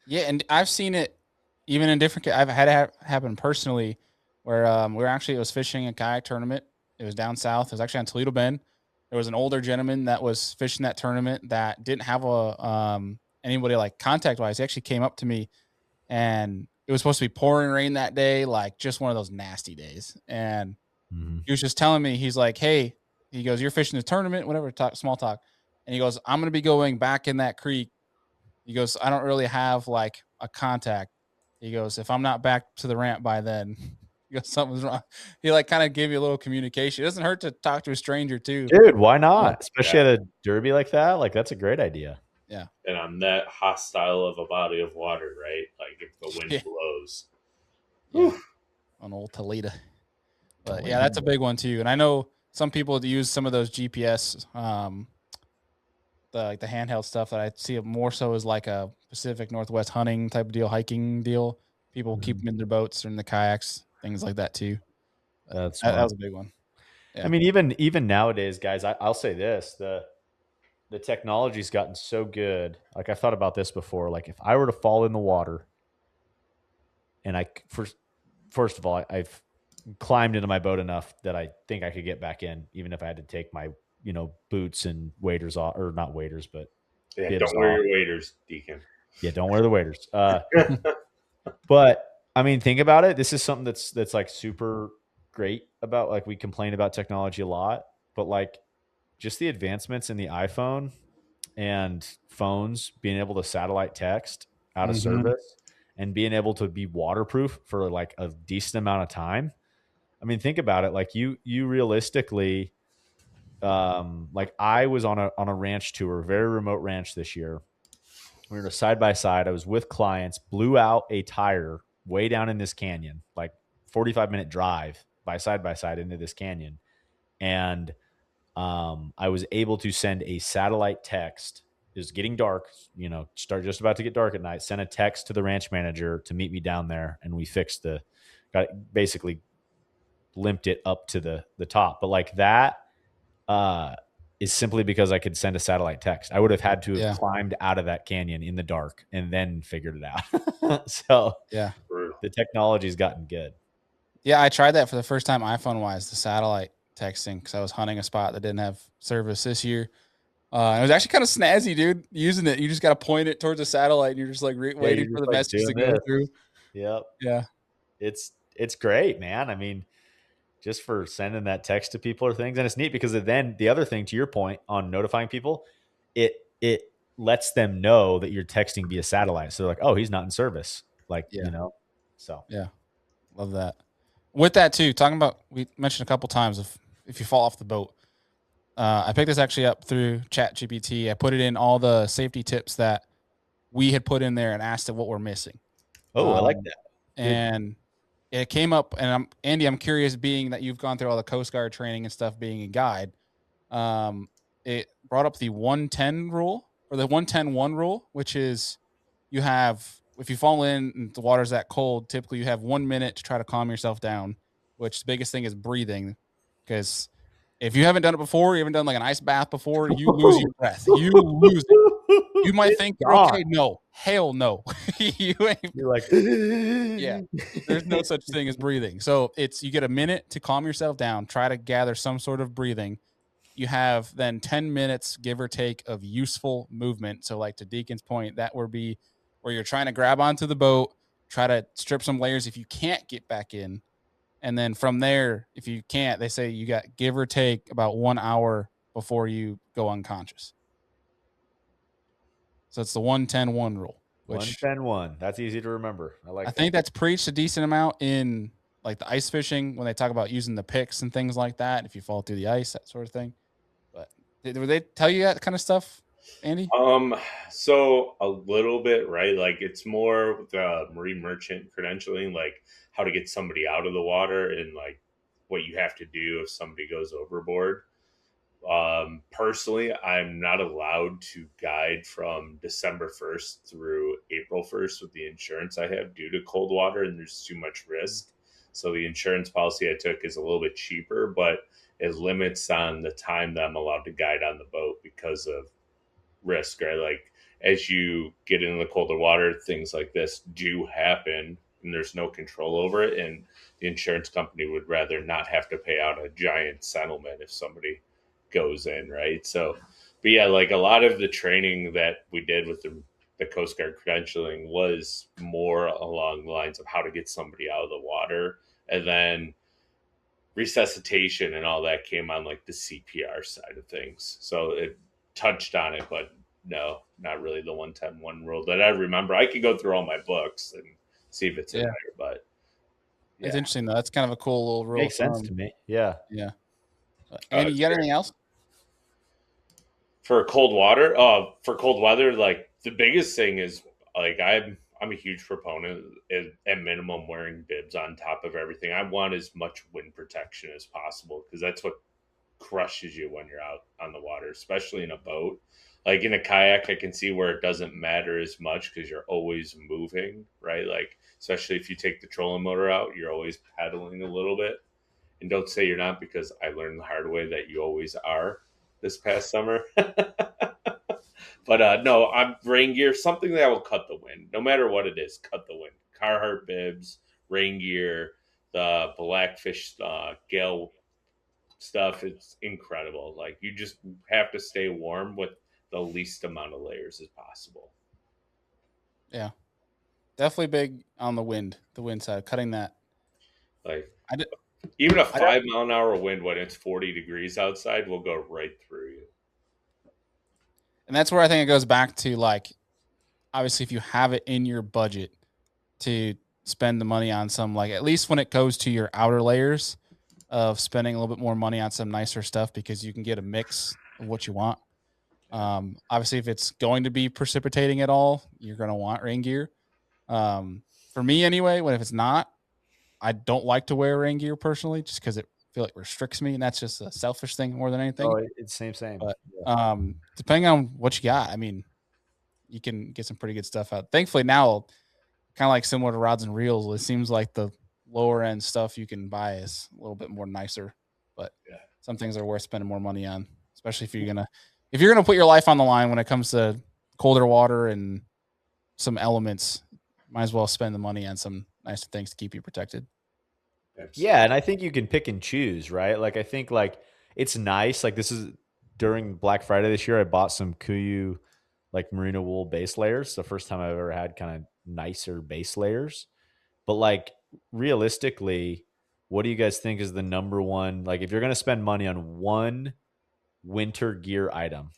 Yeah, and I've seen it even in different. I've had it happen personally, where it was fishing a kayak tournament. It was down south. It was actually on Toledo Bend. There was an older gentleman that was fishing that tournament that didn't have anybody, like, contact wise. He actually came up to me, and it was supposed to be pouring rain that day, like just one of those nasty days. And he was just telling me, he's like, hey, he goes, you're fishing the tournament, whatever, small talk. And he goes, I'm going to be going back in that creek. He goes, I don't really have like a contact. He goes, if I'm not back to the ramp by then, he goes, something's wrong. He like kind of gave you a little communication. It doesn't hurt to talk to a stranger too. Dude, why not? Especially at a derby like that. Like, that's a great idea. Yeah. And on that hostile of a body of water, right? Like, if the wind blows. Yeah. On old Toledo. But yeah, that's a big one too. And I know some people use some of those GPS, the handheld stuff, that I see it more so as like a Pacific Northwest hunting type of deal, hiking deal. People keep them in their boats or in the kayaks, things like that too. That was a big one. Yeah. I mean, even nowadays, guys, I'll say this: the technology's gotten so good. Like, I've thought about this before. Like, if I were to fall in the water, and first of all, I've climbed into my boat enough that I think I could get back in, even if I had to take my boots and waders off, or not waders, but don't wear your waders, Deacon. Yeah, don't wear the waders. But I mean, think about it. This is something that's like super great about, like, we complain about technology a lot, but like, just the advancements in the iPhone and phones being able to satellite text out of service and being able to be waterproof for like a decent amount of time. I mean, think about it. Like, you realistically, like, I was on a ranch tour, very remote ranch this year. We were side by side. I was with clients, blew out a tire way down in this canyon, like 45-minute drive by side into this canyon. And I was able to send a satellite text. It was getting dark, just about to get dark at night. Sent a text to the ranch manager to meet me down there, and we basically limped it up to the top. But like that is simply because I could send a satellite text. I would have had to have climbed out of that canyon in the dark and then figured it out. So yeah, the technology's gotten good. Yeah, I tried that for the first time iPhone wise, the satellite texting, because I was hunting a spot that didn't have service this year. It was actually kind of snazzy, dude. Using it, you just got to point it towards a satellite, and you're just like waiting for the messages to go through. Yep. Yeah, it's great, man. I mean, just for sending that text to people or things, and it's neat because then the other thing, to your point on notifying people, it lets them know that you're texting via satellite. So they're like, oh, he's not in service, So yeah, love that. With that too, talking about, we mentioned a couple times if you fall off the boat. I picked this actually up through ChatGPT. I put it in all the safety tips that we had put in there and asked it what we're missing. Oh, I like that. And it came up, and Andy, I'm curious, being that you've gone through all the Coast Guard training and stuff, being a guide, it brought up the 110 rule, or the 110-1 rule, which is you have, if you fall in and the water's that cold, typically you have 1 minute to try to calm yourself down, which the biggest thing is breathing. Because if you haven't done it before, you haven't done like an ice bath before, you lose your breath. You lose it. You might think you're okay. No, hell no. You're like, yeah, there's no such thing as breathing. So you get a minute to calm yourself down, try to gather some sort of breathing. You have then 10 minutes, give or take, of useful movement. So like to Deacon's point, that would be where you're trying to grab onto the boat, try to strip some layers if you can't get back in. And then from there, if you can't, they say you got give or take about 1 hour before you go unconscious. So it's the 110-1 rule. 110-1. That's easy to remember. I think that's preached a decent amount in like the ice fishing when they talk about using the picks and things like that. If you fall through the ice, that sort of thing. But did they tell you that kind of stuff, Andy? So a little bit, right? Like it's more the marine merchant credentialing, like how to get somebody out of the water and like what you have to do if somebody goes overboard. Personally, I'm not allowed to guide from December 1st through April 1st with the insurance I have due to cold water, and there's too much risk. So the insurance policy I took is a little bit cheaper, but it limits on the time that I'm allowed to guide on the boat because of risk, right? Like as you get into the colder water, things like this do happen and there's no control over it. And the insurance company would rather not have to pay out a giant settlement if somebody goes in, right? So, but yeah, like a lot of the training that we did with the Coast Guard credentialing was more along the lines of how to get somebody out of the water. And then resuscitation and all that came on like the CPR side of things. So it touched on it, but no, not really the 110-1 rule that I remember. I could go through all my books and see if it's in there, but yeah. It's interesting though. That's kind of a cool little rule. Makes sense to me. Yeah. Yeah. Andy, you got anything else? For cold water, for cold weather, like the biggest thing is like I'm a huge proponent at minimum wearing bibs on top of everything. I want as much wind protection as possible because that's what crushes you when you're out on the water, especially in a boat. Like in a kayak, I can see where it doesn't matter as much because you're always moving, right? Like especially if you take the trolling motor out, you're always pedaling a little bit. And don't say you're not, because I learned the hard way that you always are this past summer. But no, I'm rain gear, something that will cut the wind, no matter what it is, cut the wind. Carhartt bibs, rain gear, the Blackfish gale stuff. It's incredible. Like you just have to stay warm with the least amount of layers as possible. Yeah, definitely big on the wind side, cutting that. Like even a 5 mile an hour wind when it's 40 degrees outside will go right through you. And that's where I think it goes back to, like, obviously if you have it in your budget to spend the money on some, like, at least when it goes to your outer layers, of spending a little bit more money on some nicer stuff because you can get a mix of what you want. Obviously if it's going to be precipitating at all, you're going to want rain gear. For me anyway, if it's not, I don't like to wear rain gear personally, just because it feel like restricts me, and that's just a selfish thing more than anything. Oh, it's same. But Yeah. depending on what you got, I mean, you can get some pretty good stuff out. Thankfully, now kind of like similar to rods and reels, it seems like the lower end stuff you can buy is a little bit more nicer. But Yeah. some things are worth spending more money on, especially if you're gonna put your life on the line when it comes to colder water and some elements. Might as well spend the money on some nicer things to keep you protected. Absolutely. Yeah, and I think you can pick and choose, right? Like I think like it's nice. Like this is during Black Friday this year, I bought some Kuiu like merino wool base layers. It's the first time I've ever had kind of nicer base layers. But like realistically, what do you guys think is the number one? Like if you're gonna spend money on one winter gear item,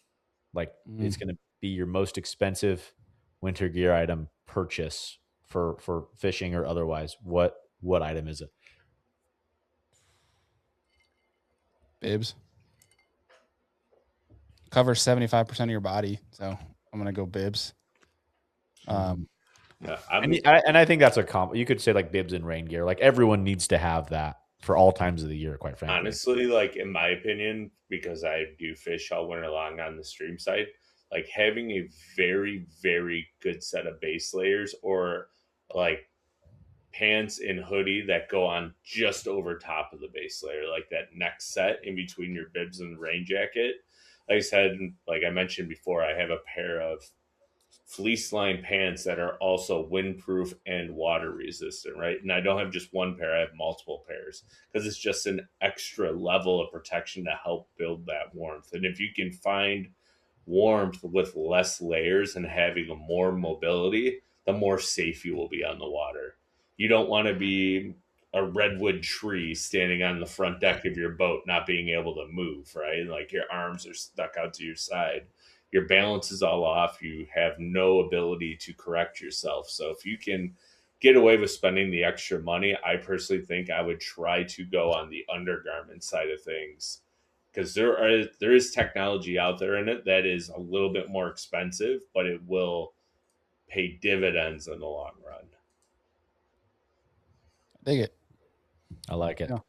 like it's gonna be your most expensive winter gear item purchase for fishing or otherwise, what item is it? Bibs covers 75% of your body, so I'm gonna go bibs. Yeah, And I think that's a comp. You could say like bibs and rain gear. Like everyone needs to have that for all times of the year. Quite frankly, honestly, like in my opinion, because I do fish all winter long on the stream side, like having a very, very good set of base layers or like pants and hoodie that go on just over top of the base layer, like that next set in between your bibs and the rain jacket. Like I said, like I mentioned before, I have a pair of fleece lined pants that are also windproof and water resistant, right? And I don't have just one pair, I have multiple pairs because it's just an extra level of protection to help build that warmth. And if you can find warmth with less layers and having a more mobility, the more safe you will be on the water. You don't want to be a redwood tree standing on the front deck of your boat, not being able to move, right? Like your arms are stuck out to your side. Your balance is all off. You have no ability to correct yourself. So if you can get away with spending the extra money, I personally think I would try to go on the undergarment side of things because there is technology out there in it that is a little bit more expensive, but it will pay dividends in the long run. Dig it. I like it. Yeah. What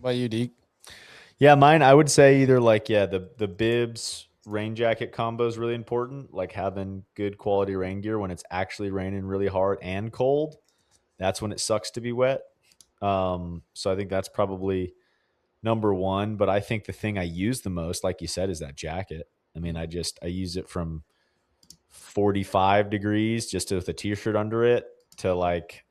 about you, Deke? Yeah, mine. I would say either like the bibs rain jacket combo is really important. Like having good quality rain gear when it's actually raining really hard and cold. That's when it sucks to be wet. So I think that's probably number one. But I think the thing I use the most, like you said, is that jacket. I mean, I use it from 45 degrees just with a t-shirt under it to like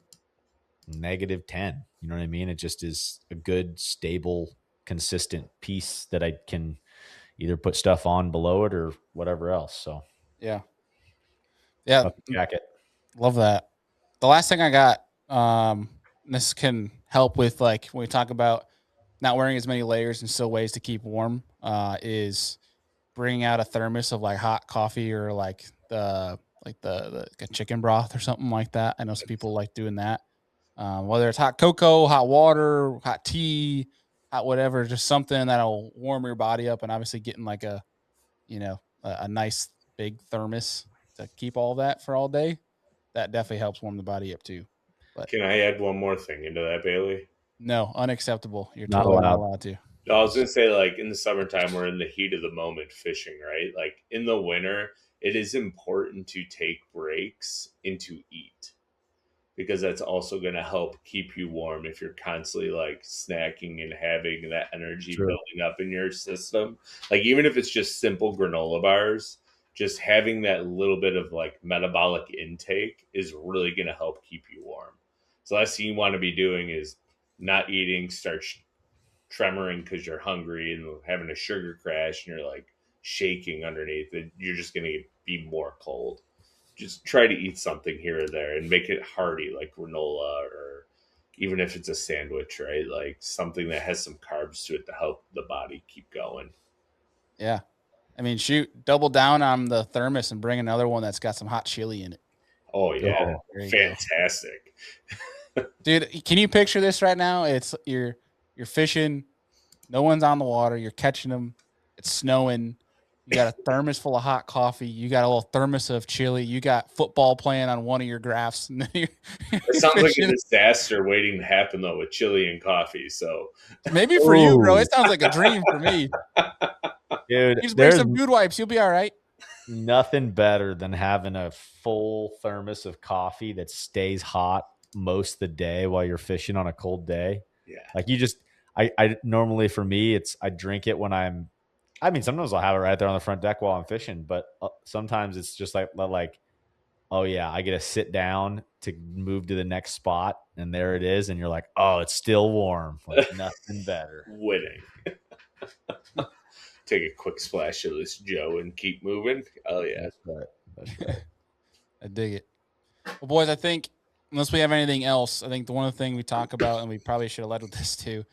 -10. You know what I mean? It just is a good, stable, consistent piece that I can either put stuff on below it or whatever else. So Yeah. jacket. Love that. The last thing I got, this can help with like when we talk about not wearing as many layers and still ways to keep warm, is bringing out a thermos of like hot coffee or like a chicken broth or something like that. I know some people like doing that. Whether it's hot cocoa, hot water, hot tea, hot whatever, just something that'll warm your body up, and obviously getting like a nice big thermos to keep all that for all day. That definitely helps warm the body up too. But Can I add one more thing into that, Bailey? no, unacceptable. You're Not totally not allowed. allowed to. I was gonna say, like in the summertime, we're in the heat of the moment fishing, right? Like in the winter, it is important to take breaks and to eat because that's also going to help keep you warm if you're constantly like snacking and having that energy True. building up in your system. Like even if it's just simple granola bars, just having that little bit of like metabolic intake is really going to help keep you warm. So last thing you want to be doing is not eating, start tremoring because you're hungry and having a sugar crash and you're like shaking underneath it. You're just going to be more cold. Just try to eat something here or there and make it hearty, like granola or even if it's a sandwich, right? Like something that has some carbs to it to help the body keep going. Yeah. I mean, shoot, double down on the thermos and bring another one that's got some hot chili in it. Oh yeah, There you fantastic. Dude, can you picture this right now? It's you're fishing, no one's on the water, you're catching them, it's snowing, You got a thermos full of hot coffee. You got a little thermos of chili. You got football playing on one of your graphs. It sounds like a disaster waiting to happen, though, with chili and coffee. So maybe for you, bro, it sounds like a dream for me. Dude, You just bring some food wipes. You'll be all right. Nothing better than having a full thermos of coffee that stays hot most of the day while you're fishing on a cold day. Yeah. Like I normally, for me, I drink it when sometimes I'll have it right there on the front deck while I'm fishing, but sometimes it's just like, oh yeah, I get to sit down to move to the next spot, and there it is, and you're like, oh, it's still warm. Like nothing better. Winning. Take a quick splash of this Joe and keep moving. Oh yeah, that's right. I dig it. Well, boys, I think unless we have anything else, I think the one thing we talk about, and we probably should have led with this too,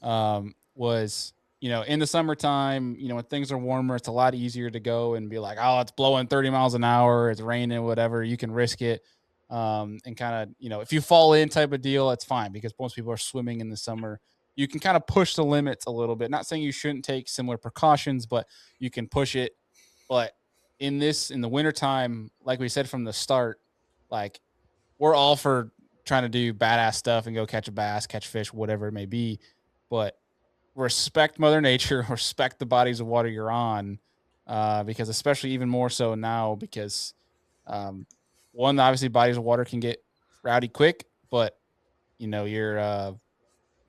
was in the summertime, when things are warmer, it's a lot easier to go and be like, oh, it's blowing 30 miles an hour, it's raining, whatever. You can risk it, and kind of if you fall in type of deal, it's fine because most people are swimming in the summer. You can kind of push the limits a little bit. Not saying you shouldn't take similar precautions, but you can push it. But in the wintertime, like we said from the start, like we're all for trying to do badass stuff and go catch a bass, catch fish, whatever it may be. But respect Mother Nature, respect the bodies of water you're on, because especially even more so now because one, obviously bodies of water can get rowdy quick, but you're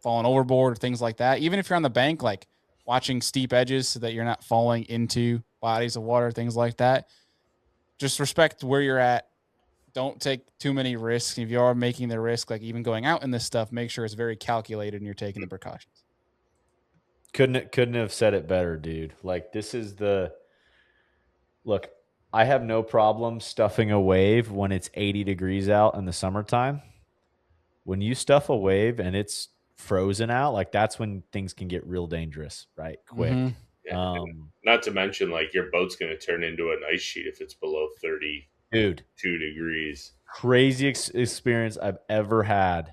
falling overboard or things like that. Even if you're on the bank, like watching steep edges so that you're not falling into bodies of water, things like that. Just respect where you're at. Don't take too many risks. If you are making the risk, like even going out in this stuff, make sure it's very calculated and you're taking the precautions. Couldn't have said it better, dude. Like look, I have no problem stuffing a wave when it's 80 degrees out in the summertime. When you stuff a wave and it's frozen out, like that's when things can get real dangerous, right? Quick. Mm-hmm. Yeah. Not to mention, like your boat's going to turn into an ice sheet if it's below 32 degrees. Crazy experience I've ever had.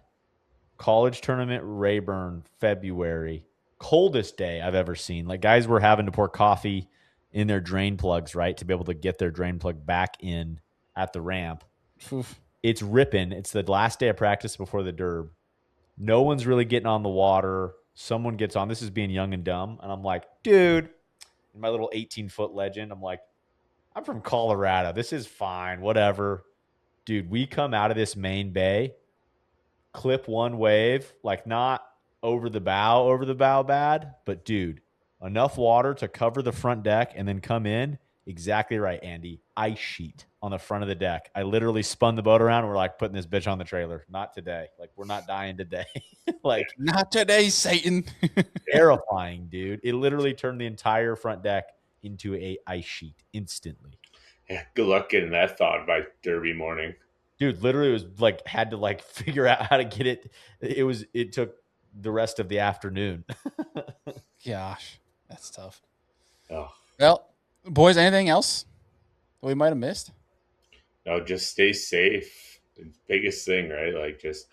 College tournament, Rayburn, February. Coldest day I've ever seen. Like guys were having to pour coffee in their drain plugs, right, to be able to get their drain plug back in at the ramp. Oof. It's ripping. It's the last day of practice before the derb. No one's really getting on the water. Someone gets on. This is being young and dumb. And I'm like, dude, in my little 18-foot legend, I'm like, I'm from Colorado. This is fine. Whatever. Dude, we come out of this main bay, clip one wave, like not over the bow bad, but dude, enough water to cover the front deck and then come in. Exactly right, Andy. Ice sheet on the front of the deck. I literally spun the boat around and we're like putting this bitch on the trailer. Not today. Like we're not dying today. Like not today, Satan. Terrifying, dude. It literally turned the entire front deck into a ice sheet instantly. Yeah, good luck getting that thawed by Derby morning. Dude, literally was like had to like figure out how to get it. It took the rest of the afternoon. Gosh, that's tough. Oh. Well, boys, anything else we might have missed? No, just stay safe. The biggest thing, right? Like just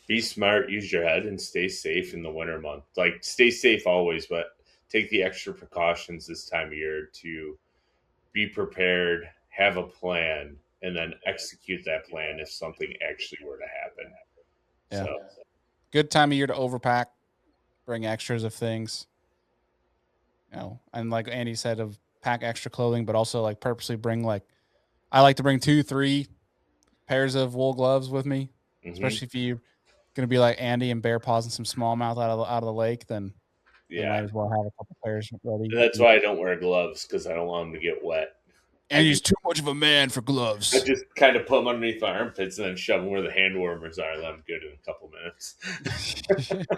be smart, use your head, and stay safe in the winter month. Like stay safe always, but take the extra precautions this time of year to be prepared, have a plan, and then execute that plan if something actually were to happen. Yeah. So. Good time of year to overpack, bring extras of things. And like Andy said, of pack extra clothing, but also like purposely bring I like to bring 2-3 pairs of wool gloves with me, especially if you're going to be like Andy and bear pausing some smallmouth out of the lake, then you might as well have a couple pairs ready. And that's why I don't wear gloves, because I don't want them to get wet. And he's too much of a man for gloves. I just kind of put them underneath my armpits and then shove them where the hand warmers are, and I'm good in a couple minutes.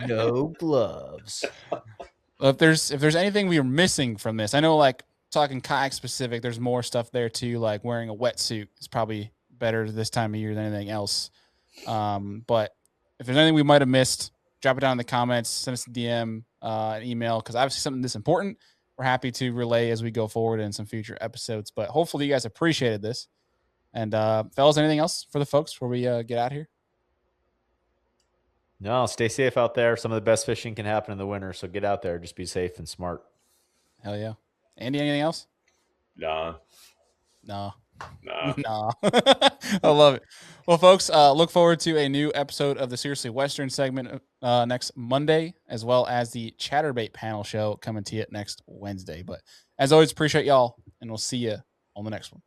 No gloves. Well, if there's anything we are missing from this, I know like talking kayak specific, there's more stuff there too. Like wearing a wetsuit is probably better this time of year than anything else. But if there's anything we might have missed, drop it down in the comments, send us a DM, an email, because obviously something this important, we're happy to relay as we go forward in some future episodes. But hopefully you guys appreciated this. And fellas, anything else for the folks before we get out here? No, stay safe out there. Some of the best fishing can happen in the winter, so get out there. Just be safe and smart. Hell yeah. Andy, anything else? Nah. No. Nah. Nah. I love it. Well, folks, look forward to a new episode of the Seriously Western segment next Monday, as well as the Chatterbait panel show coming to you next Wednesday. But as always, appreciate y'all, and we'll see you on the next one.